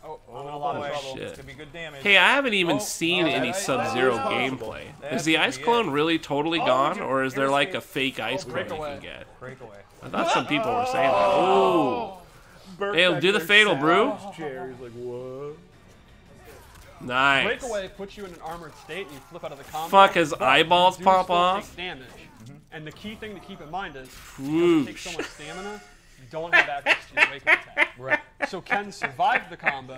Oh, I'm in a lot of boy. trouble. Shit. This could be good damage. Hey, I haven't even seen oh, any that- Sub-Zero that is gameplay. That Is the could ice be clone it. really totally gone, or is there like a fake ice clone you breakaway. can get? Breakaway. I thought some people were saying that. Ooh. Bert Hey, back do the there fatal, sat brew. in his chair. He's like, what? Nice. Breakaway puts you in an armored state and you flip out of the combat. Fuck, his but eyeballs you do pop still off? take damage. And the key thing to keep in mind is Whoosh. it takes so much stamina, you don't have access to your breakaway attack. Right. So Ken survived the combo,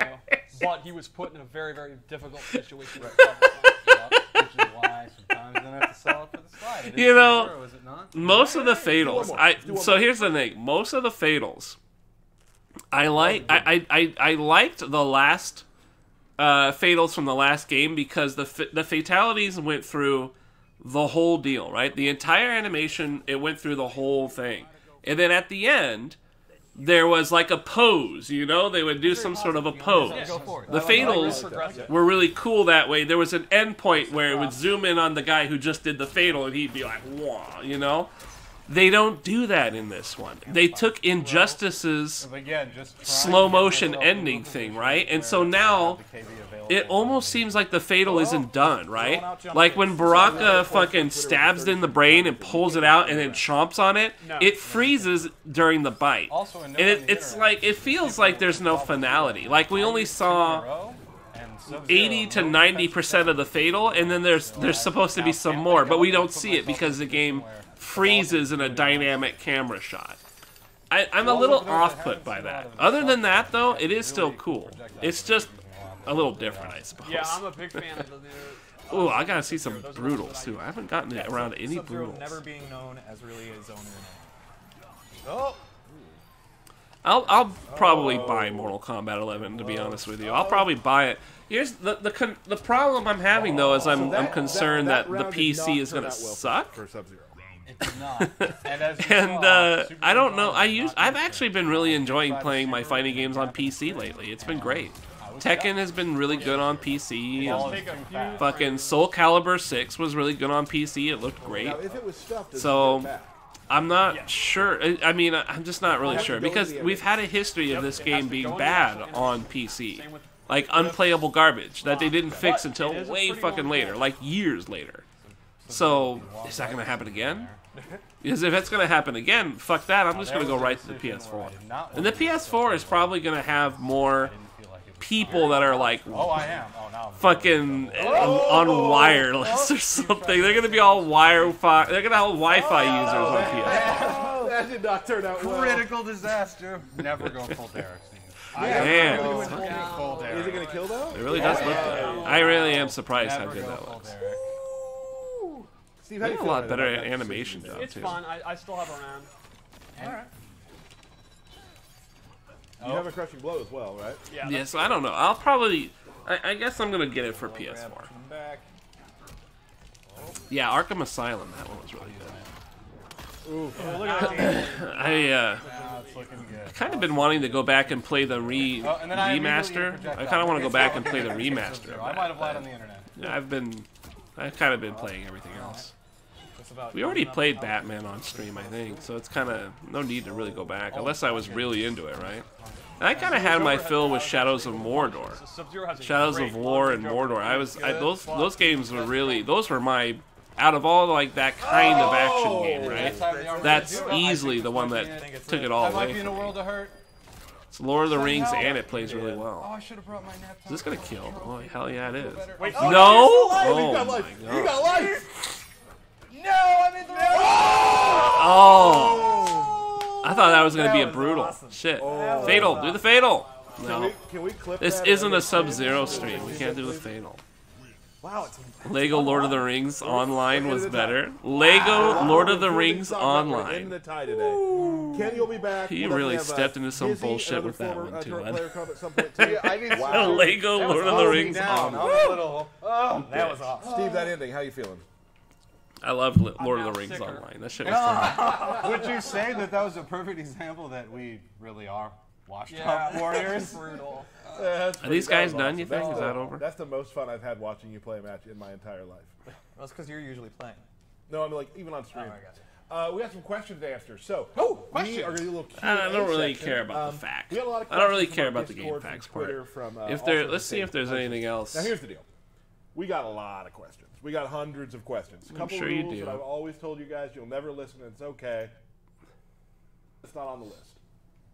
but he was put in a very, very difficult situation. to recover from. Which is why sometimes you don't have to sell it for the slide. It is You know, Sub-Zero, is it not? Most of the fatals, more. so here's the thing. Most of the fatals, I liked the last fatals from the last game because the fatalities went through the whole deal, right? The entire animation, it went through the whole thing. And then at the end, there was like a pose, you know? They would do some sort of a pose. Go for it. The fatals Progressive. were really cool that way. There was an end point where it would zoom in on the guy who just did the fatal and he'd be like, whoa, you know? They don't do that in this one. They took Injustice's Again, just trying to slow get motion myself into a ending position thing, right? And where so I now have the KV available. it almost seems like the fatal isn't done, right? Like when Baraka fucking stabs it in the brain and pulls it out and then chomps on it, it freezes during the bite. And it's like, it feels like there's no finality. Like we only saw 80 to 90% of the fatal, and then there's supposed to be some more, but we don't see it because the game freezes in a dynamic camera shot. I'm a little off-put by that. Other than that, though, it is still cool. It's just a little different, I suppose. Yeah, I'm a big fan of the new. Ooh, I gotta see some brutals too. I haven't gotten around to any brutals. Never being known as really his own name. Oh. I'll probably buy Mortal Kombat 11, to be honest with you. I'll probably buy it. Here's the problem I'm having though is I'm concerned that the PC is gonna suck. It's not. And I don't know. I've actually been really enjoying playing my fighting games on PC lately. It's been great. Tekken has been really good on PC. Fucking Soul Calibur 6 was really good on PC. It looked great. So I'm not sure. I mean, I'm just not really sure because we've had a history of this game being bad on PC. Like unplayable garbage that they didn't fix until way fucking later, like years later. So, is that going to happen again? Because if it's going to happen again, fuck that, I'm just going to go right to the PS4. And the PS4 is probably going to have more people that are like fucking on wireless or something. They're going to be all Wi-Fi. They're going to have Wi-Fi users on PS4. That did not turn out well. Critical disaster. Never go full Derek. Damn. Is it going to kill though? It really does look good. I really am surprised how good that looks. Steve, how do you a feel lot about better that? animation job It's too. fun. I still have a round. Alright. You have a crushing blow as well, right? Yeah. Yeah, so I don't know. I'll probably. I guess I'm gonna get it for PS4. Yeah, Arkham Asylum. That one was really good. Ooh. Look at that. I kind of been wanting to go back and play the remaster. I kind of want to go back and play the remaster. I might have lied on the internet. Yeah, I've kind of been playing everything else. We already played Batman on stream, I think, so it's kind of no need to really go back unless I was really into it, right? And I kind of had my fill with Shadows of Mordor, Shadows of War and Mordor. Those games were really my out of all like that kind of action game, right? That's easily the one that took it all away from me. It's Lord of the Rings and it plays really well. Oh, I should have brought my nap time. Is this gonna kill? Oh hell yeah, it is. Wait, No! Oh You got my life. You god. got life. No, I'm in the Oh! I thought that was gonna be a brutal. Shit. Fatal. Do the fatal. No. Can we clip This that isn't and a make Sub-Zero it stream. We can't do the fatal. Wow, it's Lego Lord of the Rings Online was better. Lego Lord of the Rings in Online. the tie today. Kenny will be back. He We'll really definitely have, stepped into some Dizzy, bullshit another with that former, one too. tournament player come at some point too. I need Wow. Lego Lord of the Rings down. Online. I'm a little. Oh, That was awesome. Steve, that ending, how you feeling? I love Lord of the Rings Online. That shit was fun. Would you say that was a perfect example that we really are washed Yeah, up warriors? brutal. Are these guys done, you think? Is that over? That's the most fun I've had watching you play a match in my entire life. That's because you're usually playing. No, I mean like even on stream. Oh, I got We got some questions to answer. So, question. we are going to do a little Q&A I don't really section. care about the facts. We got a lot of I don't really questions care from our about the game Discord, facts from part. Twitter, from, If all there, sorts let's of see if there's places. anything else. Now here's the deal. We got a lot of questions. We got hundreds of questions. A couple sure you rules do. that I've always told you guys you'll never listen, and it's okay. It's not on the list.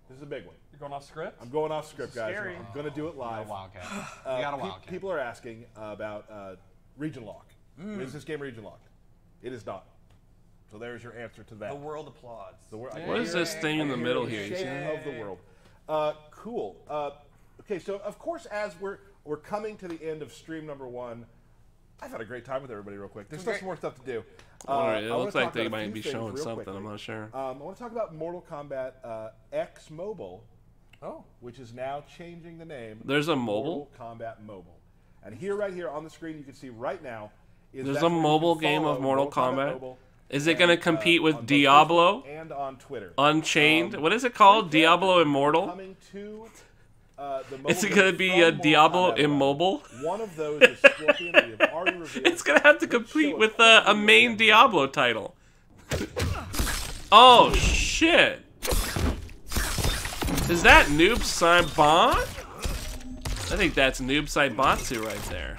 This is a big one. You're going off script? I'm going off script, guys. scary. I'm going to do it live. Wildcat. You got a Wildcat. People are asking about region lock. Is this game region locked? It is not. So there's your answer to that. The world applauds. What is this thing in the middle here? You see that? Of the world. Cool. Okay, so of course, as we're coming to the end of stream number 1, I've had a great time with everybody real quick. There's still some more stuff to do. All right, it I wanna looks like talk they about a might few be things showing real something. quickly. I'm not sure. I want to talk about Mortal Kombat X Mobile, Oh. which is now changing the name. There's a to mobile? Mortal Kombat Mobile. And here, right here on the screen, you can see right now. There's that's a where you mobile can game of follow Mortal Kombat? Mobile Is it and, going to compete on with both Diablo? Facebook and on Twitter. Unchained? What is it called? Diablo Immortal? Coming to the Is it mobile going to game be from a Mortal Diablo Kombat 11. Immobile? One of those is Scorpion. We have already revealed. It's going to have to Let's compete show with quick a video main of Diablo title. Oh, shit. Is that Noob Saibon? I think that's Noob Saibatsu right there.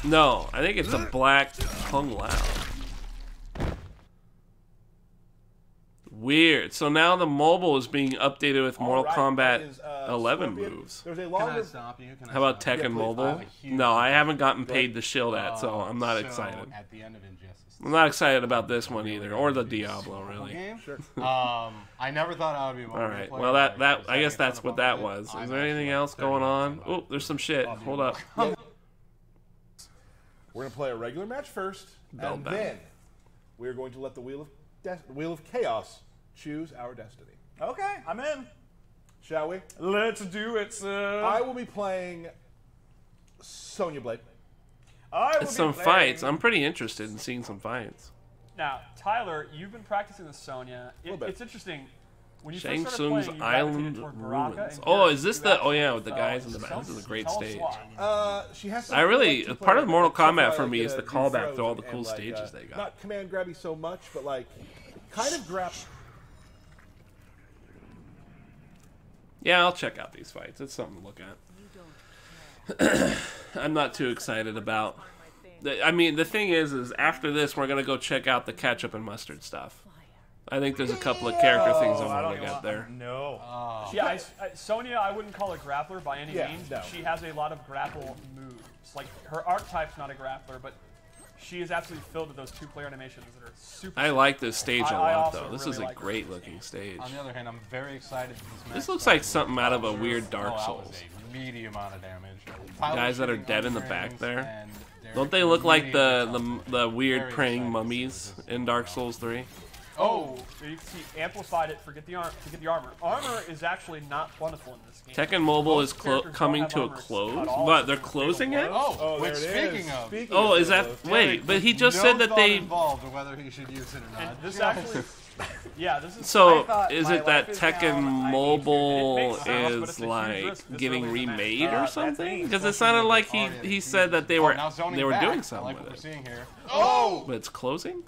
No, I think it's a black Kung Lao. Weird. So now the mobile is being updated with Mortal Kombat 11 moves. There's a Can I longer. stop you? Can I How about stop you? Tekken please. Mobile? No, I haven't gotten paid to shill that, so I'm not excited. At the end of Injustice. I'm not excited about this one either, or the Diablo, really. Game? Sure. I never thought I would be. All right. Well, that I guess that's what that was. Is there anything else going on? Oh, there's some shit. Hold up. We're gonna play a regular match first, Bell and bell. then we're going to let the Wheel of Chaos choose our destiny. Okay, I'm in. Shall we? Let's do it, sir. I will be playing Sonya Blade. I will It's be some playing- fights. I'm pretty interested in seeing some fights. Now, Tyler, you've been practicing with Sonya. Little bit. It's interesting. When you Shang first started Tsung's playing, you Island gravitated toward Baraka Ruins. and Oh, Garrett. is this You the? Oh actually yeah, with the fell guys in the into back. This is a great tell us stage. why. She has. I really some part of two-player, Mortal except for, Kombat for like, me is the do callback throws to all the and, cool like, stages they got. Not command grabby so much, but like kind of grab. Yeah, I'll check out these fights. It's something to look at. I'm not too excited about. I mean, the thing is after this, we're gonna go check out the ketchup and mustard stuff. I think there's a couple of character things I want to look at there. No. Yeah, Sonya, I wouldn't call a grappler by any Yeah, means. no. She has a lot of grapple moves. Like, her archetype's not a grappler, but she is absolutely filled with those two-player animations that are super. I like this stage a I lot, also though. This really is a like great looking stage. On the other hand, I'm very excited for this match. This looks like something out of a weird Oh, Dark that Souls. was a medium amount of damage. Guys that are Shooting dead in the on back rings there. and they're Don't they look like immediately the weird Very praying excited to see mummies this. in Dark Souls 3? Oh, so you can see amplified it. Forget the armor. Armor is actually not plentiful in this game. Tekken Mobile is Most characters coming don't to a have armor close, at all, but so they're it's closing it. fatal blow. Oh, there which it speaking is. of, Speaking Oh, of is that those. wait? But he just no said that thought they. involved in whether he should use it or not. And this actually, yeah, this is. So I thought is my it that life is Tekken down, I need to- Mobile It makes sense, but it's is a huge like risk this getting early in the match. remade or that's something? me. Because it sounded like he said that they were now zoning they were back, doing I something like what with we're it. seeing here. But it's closing.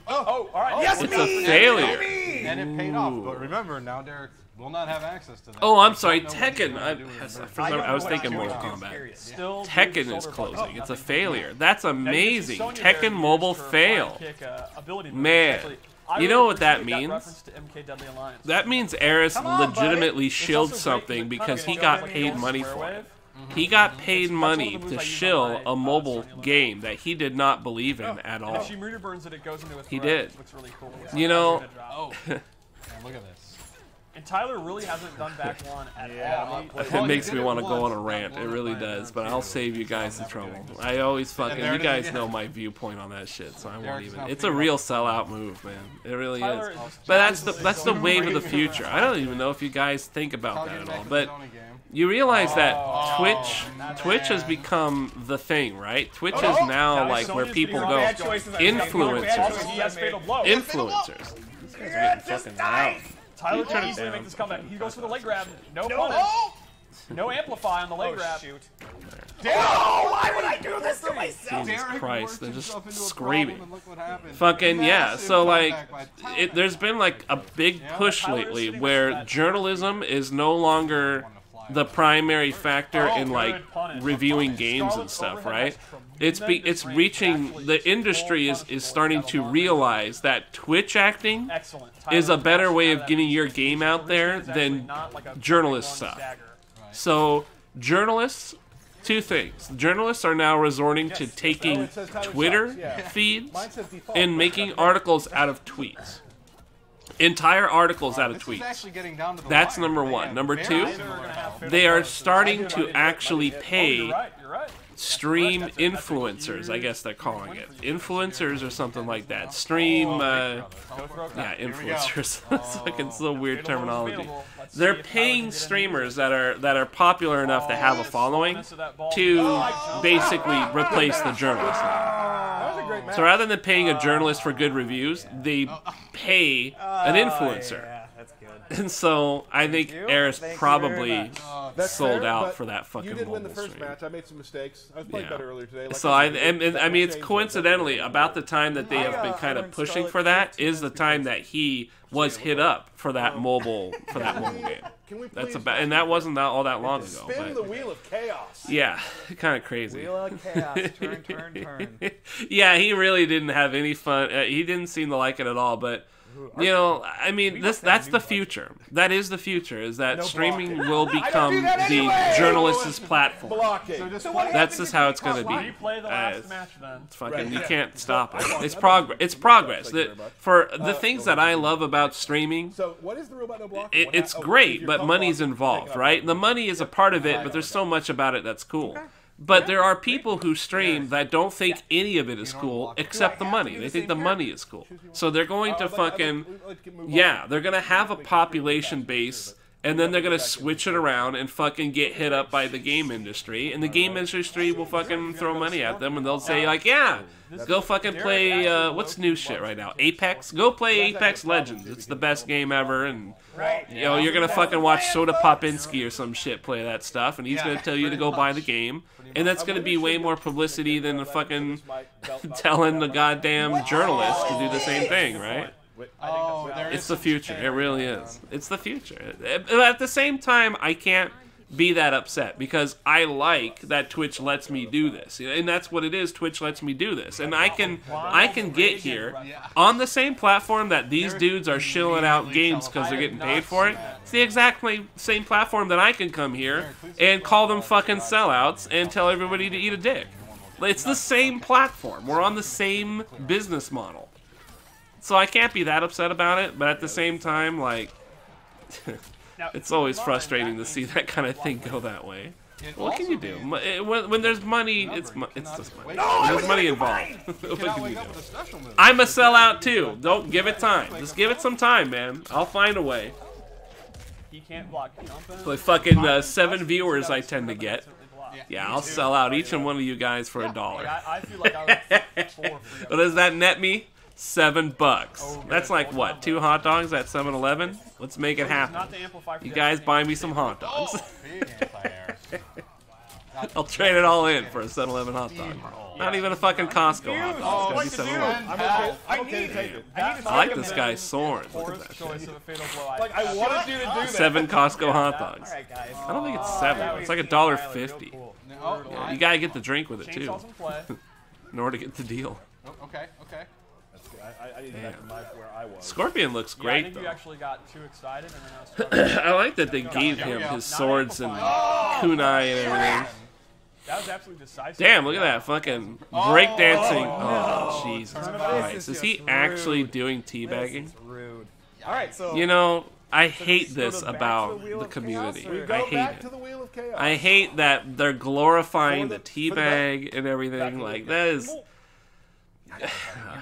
Oh, all right. Yes, It's me! a failure. And it paid off. But remember, now Derek will not have access to that. Oh, I'm He sorry, doesn't know what he's Tekken. gonna I, do with I, it. for some- I was thinking Mortal Mortal Kombat. Still Tekken is closing. It's a failure. That's amazing. Tekken Mobile fail. Man. You know what that means? That Eris on, buddy. legitimately It's shilled also great something that because Tekken he got Mobile paid goes money square for wave. it. He got paid That's one of money the moves to I use shill on my, a mobile Sonya Blade. game that he did not believe in at And all. if she meter burns it, it goes into a He thread. did. It looks really cool. You know- Oh. And look at this. And Tyler really hasn't done back one at all. It makes me want to go on a rant. It really does. But I'll save you guys the trouble. I always fucking. You guys know my viewpoint on that shit, so I won't even. It's a real sellout move, man. It really Tyler is. is But that's the wave of the future. I don't even know if you guys think about that at all. But you realize that Twitch has become the thing, right? Twitch is now like where people go. Influencers. He has fatal blow. Influencers. These guys are getting fucking loud. Tyler Turn can it easily down. make this comeback. He goes for the leg grab. No punish. No amplify on the leg grab. Shoot. Why would I do this to myself? Jesus Christ, they're just screaming. Look what happened. Fucking yeah. Massive So like, comeback by Tyler. there's been like a big push Tyler is lately sitting where with that- journalism is no longer the primary factor in like reviewing games and stuff, right? It's reaching the industry is starting to realize that Twitch acting Excellent. is a Tyler better way has of that getting your feature. game out there It's actually than not like a journalist long stuff. stagger. So journalists, two things. Journalists are now resorting to taking it says Tyler Twitter sucks, yeah. feeds Mine says default. and making articles out of tweets. Entire articles out of This is tweets. actually getting down to the That's wire. number They one. have Number very two, similar outcomes. they are starting to actually pay You're right. You're right. stream That's a influencers, I guess they're calling it. Influencers or something like that. Oh, Stream, Go throw it. yeah, we go. influencers. It's fucking so weird Fatal blow is terminology. available. Let's see They're if Tyler paying can get streamers that are popular enough to have a following Slowness of that ball. to basically replace the journalist. That was a great match. So rather than paying a journalist for good reviews, they pay an influencer. Yeah, that's good. And so I think Eris Thank you probably very much. That's sold fair, out but for that fucking You did win the mobile first stream. match. I made some mistakes. I was playing better earlier today. Like So I I said, and that I will mean, it's change it. coincidentally about the time that they have been kind of learned pushing Scarlet for that 15 is the time that he was hit up for that mobile game. Can we That's please about, and that wasn't all that long ago. spin the But wheel of chaos? yeah, kind of crazy. Wheel of chaos. Turn, turn, turn. Yeah, he really didn't have any fun. He didn't seem to like it at all. But you know, I mean, that's the future. That is the future. Is that streaming will become the journalist's platform. Blocking. That's just how it's going to be. Replay the last match then. It's fucking, you can't stop it. It's progress. It's progress. For the things that I love about streaming, So what is the rule about no blocking? it's great, but money's involved, right? The money is a part of it, but there's so much about it that's cool. But there are people who stream that don't think any of it is cool except the money. They think the money is cool. So they're going to fucking, yeah, they're going to have a population base, and then they're going to switch it around and fucking get hit up by the game industry. And the game industry will fucking throw money at them, and they'll say, like, yeah, go fucking play, what's new shit right now? Apex? Go play Apex Legends. It's the best game ever, and, you know, you're going to fucking watch Soda Popinski or some shit play that stuff, and he's going to tell you to go buy the game. And that's going to be way more publicity than the fucking telling the goddamn journalist to do the same thing, right? It's the future. It really is. It's the future. But at the same time, I can't be that upset because I like that Twitch lets me do this, and that's what it is. Twitch lets me do this, and I can get here on the same platform that these dudes are shilling out games because they're getting paid for it. It's the exact same platform that I can come here and call them fucking sellouts and tell everybody to eat a dick. It's the same platform. We're on the same business model. So I can't be that upset about it, but at the same time, like, it's always frustrating to see that kind of thing go that way. What can you do? When there's money, it's just money. When there's money involved. What can you do? I'm a sellout too. Don't give it time. Just give it some time, man. I'll find a way. He can't block. Like fucking 7 viewers I tend to get. Yeah, I'll sell out each and one of you guys for $1. I feel like I would for free. What does that net me? $7. That's like what? 2 hot dogs at 7-Eleven? Let's make it happen. Not to amplify for You the guys other buy game. me some hot dogs. Big anti-air. I'll trade it all in for a 7-Eleven hot dog. Not even a fucking Costco hot dog. It's gonna be 7-Eleven. I'm okay to take it. I like this guy's sword. Look at that shit. Choice of a fatal blow. Like I wanted you to do that. 7 Costco hot dogs. Alright, guys. I don't think it's 7. It's like $1.50. Yeah, you gotta get the drink with it too, Chainsaws in play. in order to get the deal. Okay, okay. I need to get back to where I was. Scorpion looks I great think you though. actually got too excited and then I was I like that they gave him his swords and kunai and everything. That was absolutely decisive. Damn, look at that fucking breakdancing. Oh, Jesus Christ. Is he actually doing teabagging? Rude. Alright, so. You know, I hate go this back to the about Wheel the of Chaos, community. or we I Go hate back it. to the wheel of chaos. I hate that they're glorifying the For the teabag and everything. Like, that is... You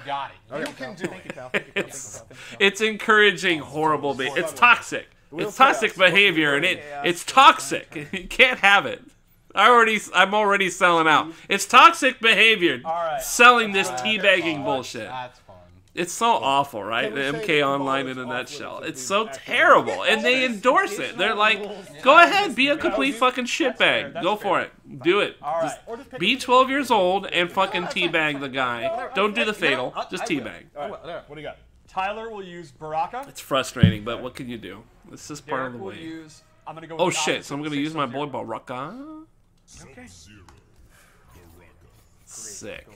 got it. You can do it. It's encouraging horrible behavior. It's toxic. It's toxic behavior, and it's toxic. You can't have it. I'm already selling out. It's toxic behavior. right. Selling this teabagging bullshit. That's fun. It's so awful, right? Can we The say MK that Online Kabal in a is nutshell. off-limits It's to so being terrible, and they endorse it. They're like, go ahead, be a complete fucking shitbag. Go for it. Do it. Just be 12 years old and fucking teabag the guy. Don't do the fatal. Just teabag. All right, what do you got? Tyler will use Baraka. It's frustrating, but what can you do? This is part Derek of the will way. use. I'm gonna go. Oh with the shit! opposite So I'm gonna of use my boy 6-0. Baraka. Sub-Zero. Sick.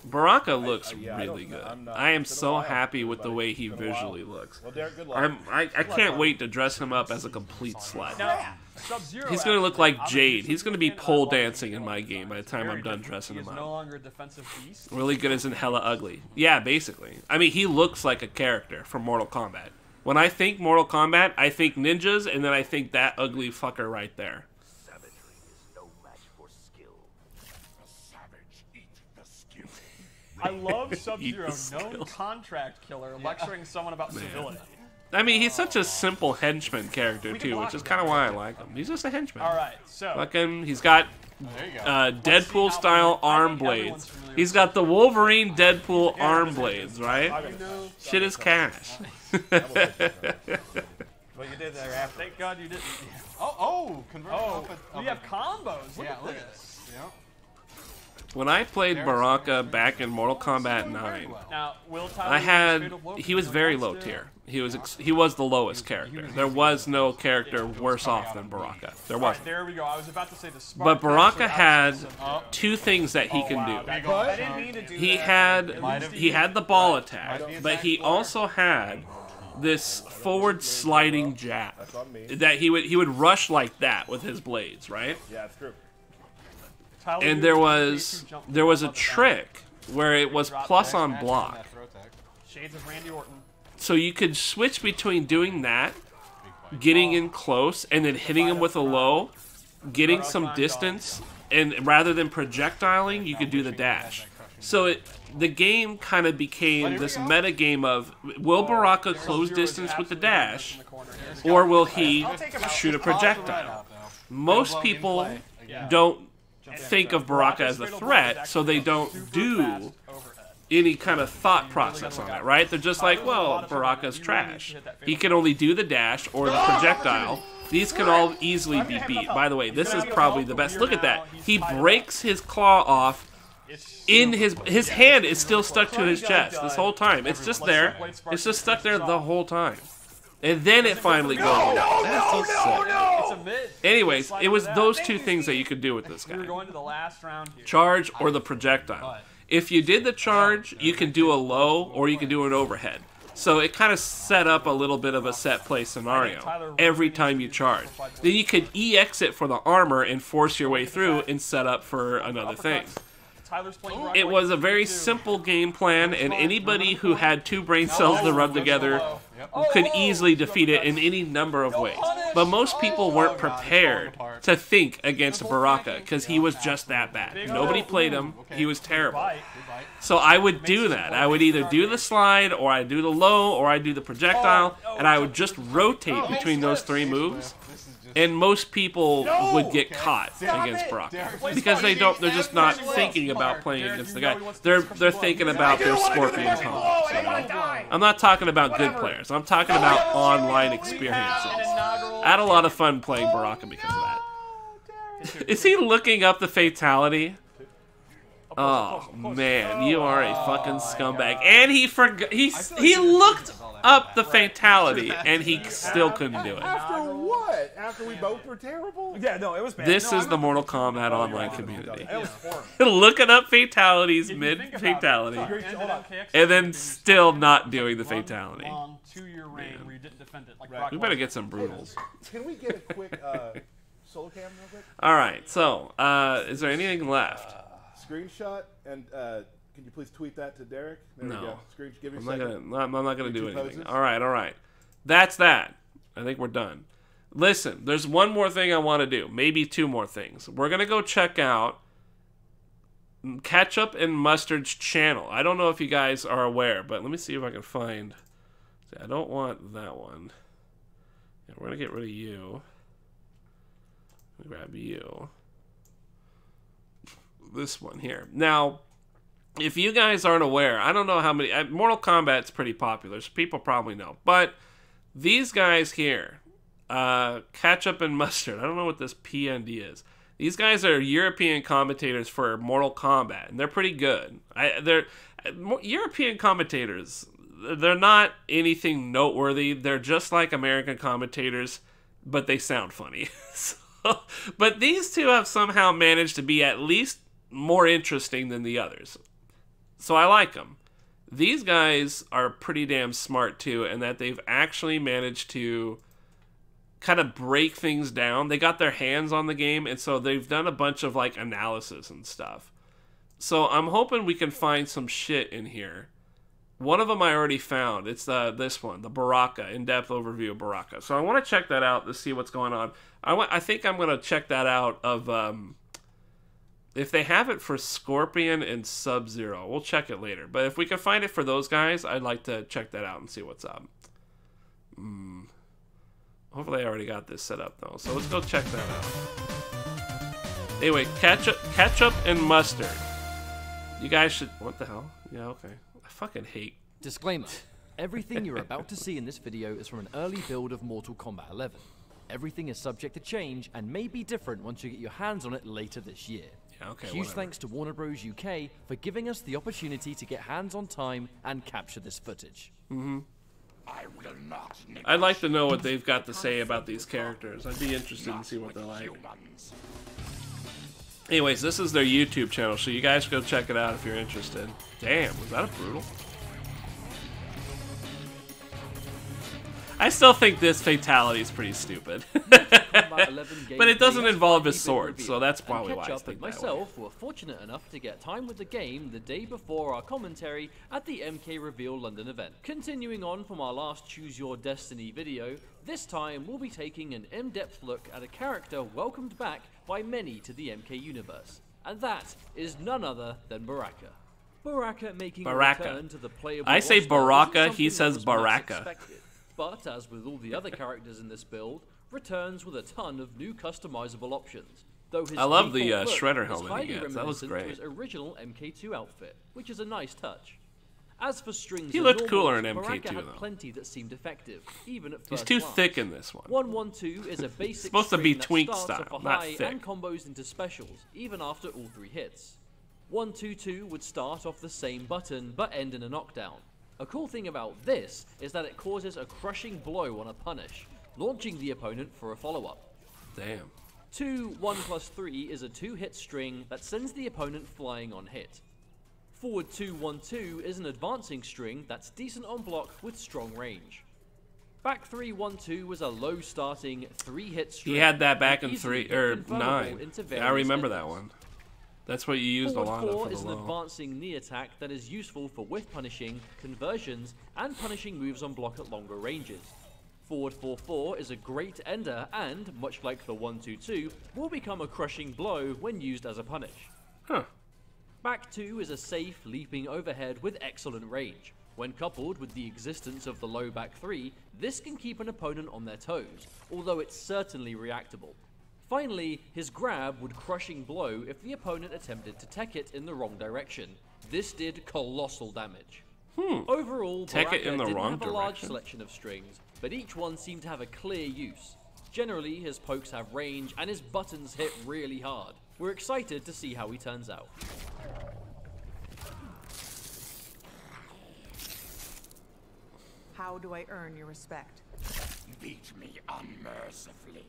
Baraka looks yeah, I really don't- good. I'm not- I am it's been a so while, happy with the buddy. way he It's been a while. visually looks. Well, Derek, good luck. I can't wait to dress him up as a complete slut. Now, Sub-Zero. He's gonna look like actually, Jade. obviously, He's gonna be and I pole love him. dancing in my game by the time I'm done dressing He him is no up. longer a defensive beast. Really good as in hella ugly. Yeah, basically. I mean, he looks like a character from Mortal Kombat. When I think Mortal Kombat, I think ninjas, and then I think that ugly fucker right there. Savagery is no match for skill. Savage eat the skin. I love Sub-Zero, Eat the known skill. contract killer, lecturing someone about civility. I mean, he's such a simple henchman character, too, which is kind of why I like him. He's just a henchman. All right, so Fucking, he's got There you go. Deadpool-style arm blades. He's got the Wolverine Deadpool arm blades, right? Shit is cash. What what you did there after. Thank God you didn't. Oh, conversion We have combos. Look Yeah, at look this. at this. Yep. When I played Baraka back in Mortal Kombat 9, Now, will Tyler I had straight up low? he was very low tier. He was the lowest character. There was no character worse off than Baraka. There All right, wasn't. there we go. I was about to say the Spark. But Baraka had Oh, two things that he can do. I didn't mean to do He that. had the ball attack, but he also had this forward sliding jab that he would rush like that with his blades, right? Yeah, it's true. Tyler And did there the was jump a above the trick where it was plus on block. That throw tech. Shades of Randy Orton. So you could switch between doing that, getting in close, and then hitting him with a low, getting some distance, and rather than projectiling, you could do the dash. So the game kind of became this meta game of, will Baraka close distance with the dash, or will he shoot a projectile? Most people don't think of Baraka as a threat, so they don't do any kind of thought process on it, right? They're just like, well, Baraka's trash. He can only do the dash or the projectile. These can all easily be beat. By the way, this is probably the best. Look at that. He breaks his claw off. In his hand is still stuck to his chest this whole time. It's just there. It's just stuck there the whole time. And then it finally goes away. That's so sick. It's a mid. Anyways, it was those two things that you could do with this We were guy. going to the last round here. Charge or the projectile. If you did the charge, you can do a low or you can do an overhead. So it kind of set up a little bit of a set play scenario every time you charge. Then you could EX it for the armor and force your way through and set up for another thing. Tyler's playing It was a very simple game plan, and anybody who had two brain cells to rub together could easily defeat it in any number of ways. But most people weren't prepared to think against Baraka because he was just that bad. Nobody played him. He was terrible. So I would do that. I would either do the slide, or I'd do the low, or I'd do the projectile, and I would just rotate between those three moves. And most people would get caught against Baraka because they're just not thinking about playing against the guy. They're thinking about their Scorpion combos. You know? I'm not talking about good players. I'm talking about online experiences. I had a lot of fun playing Baraka because of that. Is he looking up the fatality? Oh man, you are a fucking scumbag. And he forgot. He looked up the fatality and he still couldn't do it. After what? After we both were terrible? Yeah, no, it was bad. This is the Mortal Kombat online community. It was horrible. Looking up fatalities mid-fatality, and then still not doing the fatality. Long 2-year reign where you didn't defend it like Brock We better Lesnar. get some brutals. Can we get a quick solo cam real quick? All right, so is there anything left? Screenshot, and can you please tweet that to Derek? There we No. go. Give me a I'm not second. gonna do two anything. poses? All right. That's that. I think we're done. Listen, there's one more thing I want to do. Maybe two more things. We're gonna go check out Ketchup and Mustard's channel. I don't know if you guys are aware, but let me see if I can find. I don't want that one. Yeah, we're gonna get rid of you. Grab you. This one here. Now, if you guys aren't aware, I don't know how many. Mortal Kombat's pretty popular, so people probably know. But these guys here, Ketchup and Mustard, I don't know what this PND is. These guys are European commentators for Mortal Kombat, and they're pretty good. They're European commentators. They're not anything noteworthy. They're just like American commentators, but they sound funny. But these two have somehow managed to be at least more interesting than the others. So I like them. These guys are pretty damn smart too, and that they've actually managed to kind of break things down. They got their hands on the game, and so they've done a bunch of like analysis and stuff. So I'm hoping we can find some shit in here. One of them I already found. It's this one, the Baraka, in-depth overview of Baraka. So I want to check that out to see what's going on. I think I'm going to check that out of if they have it for Scorpion and Sub-Zero. We'll check it later. But if we can find it for those guys, I'd like to check that out and see what's up. Hopefully I already got this set up though. So let's go check that out. Anyway, ketchup and mustard. You guys should. What the hell? Yeah, okay. I fucking hate. Disclaimer. Everything you're about to see in this video is from an early build of Mortal Kombat 11. Everything is subject to change and may be different once you get your hands on it later this year. Yeah, okay, Huge whatever. thanks to Warner Bros. UK for giving us the opportunity to get hands on time and capture this footage. I will not I'd like to know what they've got to say about these characters. I'd be interested to see what they're like. humans. Anyways, this is their YouTube channel, so you guys go check it out if you're interested. Damn, was that a brutal? I still think this fatality is pretty stupid. But it doesn't involve a sword, so that's probably why I Ketchup think and that way. myself were fortunate enough to get time with the game the day before our commentary at the MK Reveal London event. Continuing on from our last Choose Your Destiny video, this time we'll be taking an in-depth look at a character welcomed back by many to the MK universe. And that is none other than Baraka. Baraka making Baraka. a return to the playable I say roster Baraka, isn't he something that says was once Baraka. expected. But as with all the other characters in this build, returns with a ton of new customizable options. Though his I love the, default look Shredder is helmet he highly gets. That was reminiscent great. to his original MK2 outfit, which is a nice touch. As for strings He and looked normals, cooler in Baraka MK2 had though. plenty that seemed effective, even at He's first too glance. thick in this one. 112 is a basic Supposed to be string that twink starts style, off a not high thick. and combos into specials, even after all 3 hits. 122 would start off the same button, but end in a knockdown. A cool thing about this is that it causes a crushing blow on a punish, launching the opponent for a follow-up. Damn. 2-1+3 is a 2-hit string that sends the opponent flying on hit. Forward 2-1-2 is an advancing string that's decent on block with strong range. Back 3-1-2 was a low starting 3-hit string. He had that back in easily 3 or convertible 9. into Yeah, I various remember that endings. one. That's what you used a lot Forward of 4 for is the an low. advancing knee attack that is useful for whiff punishing, conversions, and punishing moves on block at longer ranges. Forward 4-4 is a great ender and, much like the 1-2-2, will become a crushing blow when used as a punish. Huh. Back 2 is a safe, leaping overhead with excellent range. When coupled with the existence of the low back 3, this can keep an opponent on their toes, although it's certainly reactable. Finally, his grab would crushing blow if the opponent attempted to tech it in the wrong direction. This did colossal damage. Overall, Tech it Baraka in the didn't wrong have a large direction? selection of strings, but each one seemed to have a clear use. Generally, his pokes have range and his buttons hit really hard. We're excited to see how he turns out. How do I earn your respect? Beat me unmercifully.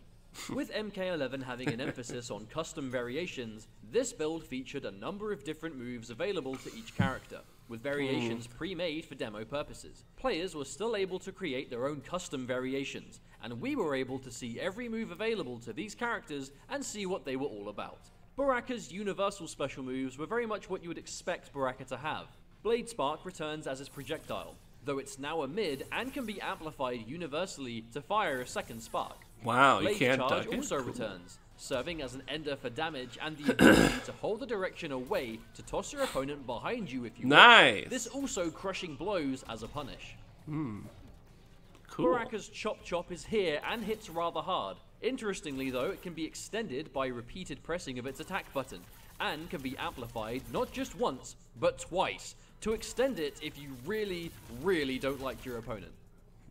With MK11 having an emphasis on custom variations, this build featured a number of different moves available to each character, with variations pre-made for demo purposes. Players were still able to create their own custom variations, and we were able to see every move available to these characters and see what they were all about. Baraka's universal special moves were very much what you would expect Baraka to have. Blade Spark returns as his projectile, though it's now a mid and can be amplified universally to fire a second spark. Wow, you Blade can't Charge duck it? also Cool. returns, serving as an ender for damage and the ability to hold the direction away to toss your opponent behind you if you Nice. wish. This also crushing blows as a punish. Cool. Baraka's Chop Chop is here and hits rather hard. Interestingly though, it can be extended by repeated pressing of its attack button, and can be amplified not just once, but twice, to extend it if you really, really don't like your opponent.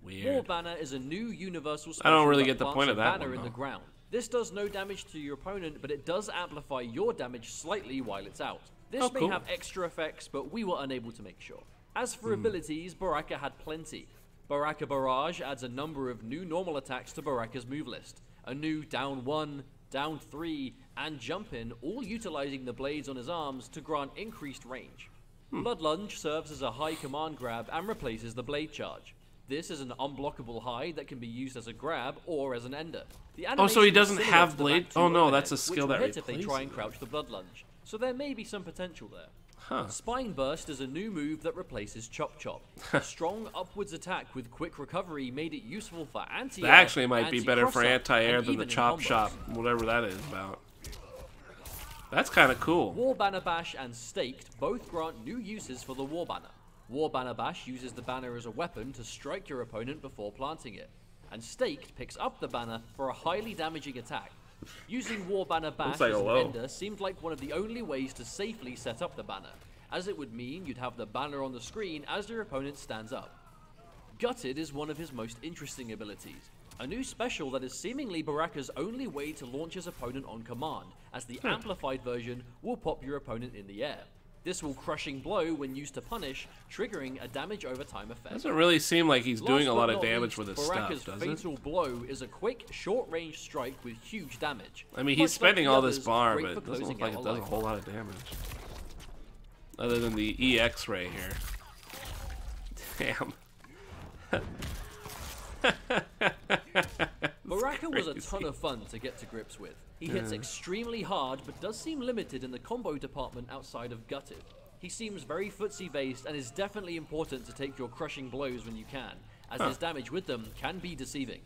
Weird. War Banner is a new universal special I don't really that get the plants point a of that banner one, in the though. ground. This does no damage to your opponent, but it does amplify your damage slightly while it's out. This Oh, may cool. have extra effects, but we were unable to make sure. As Hmm. for abilities, Baraka had plenty. Baraka Barrage adds a number of new normal attacks to Baraka's move list. A new down 1, down 3, and jump in, all utilizing the blades on his arms to grant increased range. Blood Lunge serves as a high command grab and replaces the blade charge. This is an unblockable high that can be used as a grab or as an ender. The Oh, so he animation is doesn't similar have to the blade- back two oh, no, overhead, that's a skill which that will hit if they try replaces and crouch the Blood Lunge. So there may be some potential there. Huh. Spine Burst is a new move that replaces Chop Chop. A strong upwards attack with quick recovery made it useful for anti-air, That actually might be better for anti-cross-up, anti-air and than the even in chop combos. shop, whatever that is about. That's kind of cool. War Banner Bash and Staked both grant new uses for the War Banner. War Banner Bash uses the banner as a weapon to strike your opponent before planting it, and Staked picks up the banner for a highly damaging attack. Using War Banner Bash Looks like as a an low. ender seemed like one of the only ways to safely set up the banner, as it would mean you'd have the banner on the screen as your opponent stands up. Gutted is one of his most interesting abilities. A new special that is seemingly Baraka's only way to launch his opponent on command, as the amplified version will pop your opponent in the air. This will crushing blow when used to punish, triggering a damage over time effect. Doesn't really seem like he's doing a lot of damage with his Baraka's stuff, does it? fatal blow is a quick, short-range strike with huge damage. I mean, he's spending all this bar, great but for it doesn't look closing like out it a does a whole lot of damage. Other than the EX ray here. Damn. Baraka was a ton of fun to get to grips with. He hits extremely hard, but does seem limited in the combo department outside of Gutted. He seems very footsie based and is definitely important to take your crushing blows when you can, as his damage with them can be deceiving.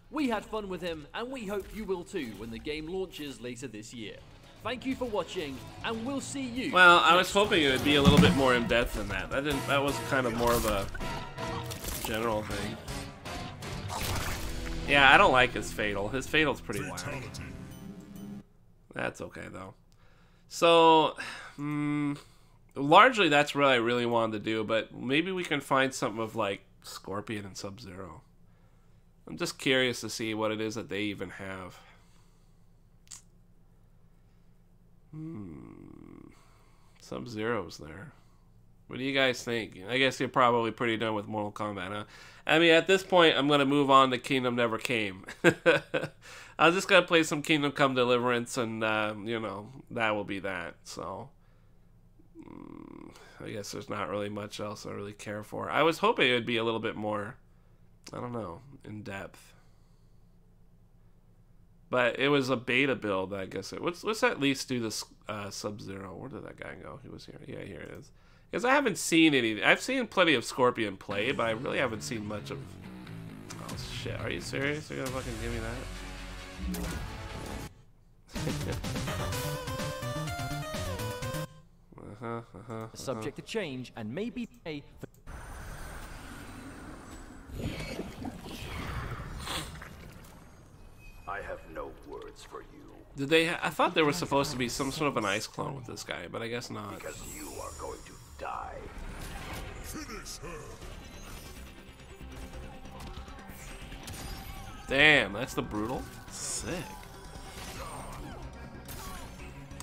We had fun with him, and we hope you will too when the game launches later this year. Thank you for watching, and we'll see you. Well, I was hoping it would be a little bit more in depth than that. That was kind of more of a general thing. Yeah, I don't like his fatal. His fatal's pretty whack. That's okay though. So, largely that's what I really wanted to do, but maybe we can find something of like Scorpion and Sub-Zero. I'm just curious to see what it is that they even have. Sub-Zero's there. What do you guys think? I guess you're probably pretty done with Mortal Kombat, huh? I mean, at this point, I'm going to move on to Kingdom Never Came. I'm just going to play some Kingdom Come Deliverance, and, you know, that will be that. So, I guess there's not really much else I really care for. I was hoping it would be a little bit more, I don't know, in depth. But it was a beta build, I guess. Let's at least do this Sub-Zero. Where did that guy go? He was here. Yeah, here it is. Because I haven't seen any. I've seen plenty of Scorpion play, but I really haven't seen much of. Oh shit! Are you serious? You're gonna fucking give me that? Subject to change and maybe pay for. I have no words for you. Did they? I thought there was supposed to be some sort of an ice clone with this guy, but I guess not. Because you are going to die. Finish her. Damn, that's the brutal. Sick.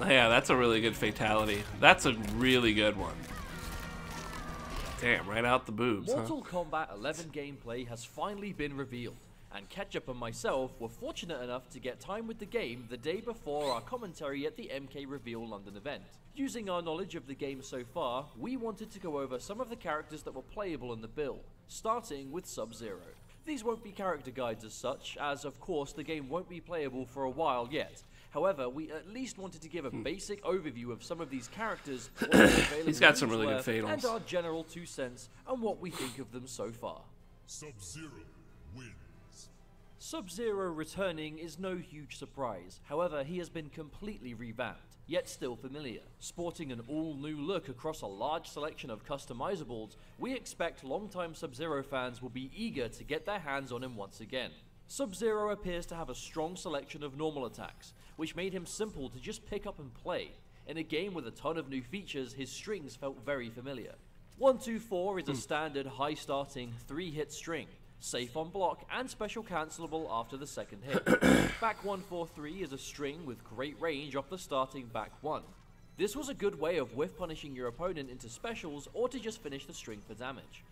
Oh, yeah, that's a really good fatality. That's a really good one. Damn, right out the boobs, Mortal Kombat 11 gameplay has finally been revealed, and Ketchup and myself were fortunate enough to get time with the game the day before our commentary at the MK Reveal London event. Using our knowledge of the game so far, we wanted to go over some of the characters that were playable in the build, starting with Sub-Zero. These won't be character guides as such, as of course the game won't be playable for a while yet. However, we at least wanted to give a basic overview of some of these characters, what the available He's got some really moves good were, fatals. and our general 2 cents on what we think of them so far. Sub-Zero wins. Sub-Zero returning is no huge surprise, however he has been completely revamped, yet still familiar. Sporting an all-new look across a large selection of customizables, we expect longtime Sub-Zero fans will be eager to get their hands on him once again. Sub-Zero appears to have a strong selection of normal attacks, which made him simple to just pick up and play. In a game with a ton of new features, his strings felt very familiar. 1-2-4 is a standard high-starting 3-hit string, safe on block and special cancelable after the second hit. Back 1-4-3 is a string with great range off the starting back 1. This was a good way of whiff punishing your opponent into specials or to just finish the string for damage.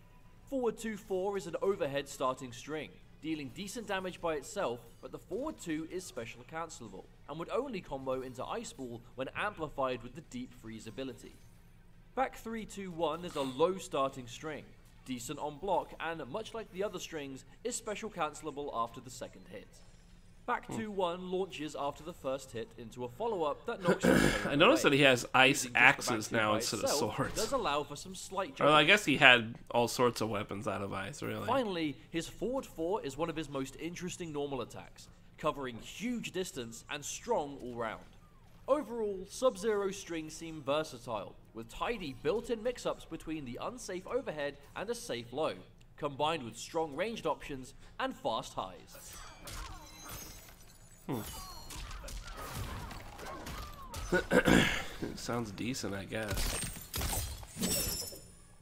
Forward 2-4 is an overhead starting string, dealing decent damage by itself, but the forward 2 is special cancelable, and would only combo into Ice Ball when amplified with the Deep Freeze ability. Back 3-2-1 is a low starting string, decent on block, and much like the other strings, is special cancelable after the second hit. Back 2-1 launches after the first hit into a follow-up that knocks your opponent I noticed away. that he has ice Using just the back axes two now by instead of itself swords. does allow for some slight Or juggling. I guess he had all sorts of weapons out of ice, really. Finally, his forward 4 is one of his most interesting normal attacks, covering huge distance and strong all round. Overall, Sub-Zero strings seem versatile, with tidy built-in mix-ups between the unsafe overhead and a safe low, combined with strong ranged options and fast highs. Sounds decent, I guess.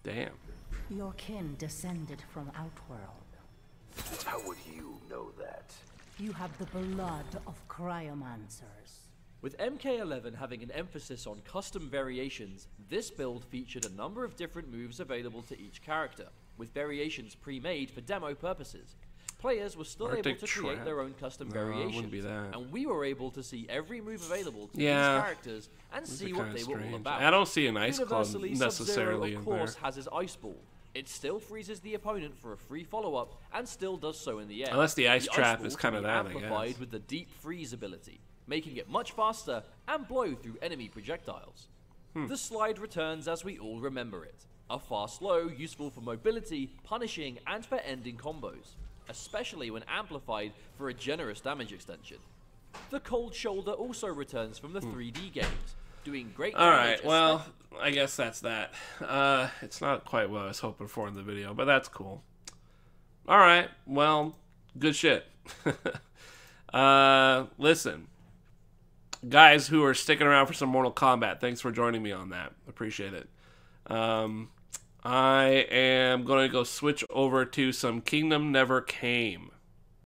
Damn. Your kin descended from Outworld. How would you know that? You have the blood of cryomancers. With MK11 having an emphasis on custom variations, this build featured a number of different moves available to each character, with variations pre-made for demo purposes. Players were still able to create their own custom variations, and we were able to see every move available to these characters and see what they were all about. I don't see an ice club necessarily of course, has his ice ball. It still freezes the opponent for a free follow-up, and still does so in the air. Unless the ice trap is kind of that, I amplified guess. with the deep freeze ability, making it much faster and blow through enemy projectiles. The slide returns as we all remember it. A fast low useful for mobility, punishing, and for ending combos, especially when amplified for a generous damage extension. The cold shoulder also returns from the 3D games, doing great damage. Alright, well, I guess that's that. It's not quite what I was hoping for in the video, but that's cool. Alright, well, good shit. Listen, guys who are sticking around for some Mortal Kombat, thanks for joining me on that. Appreciate it. I am going to go switch over to some Kingdom Never Came.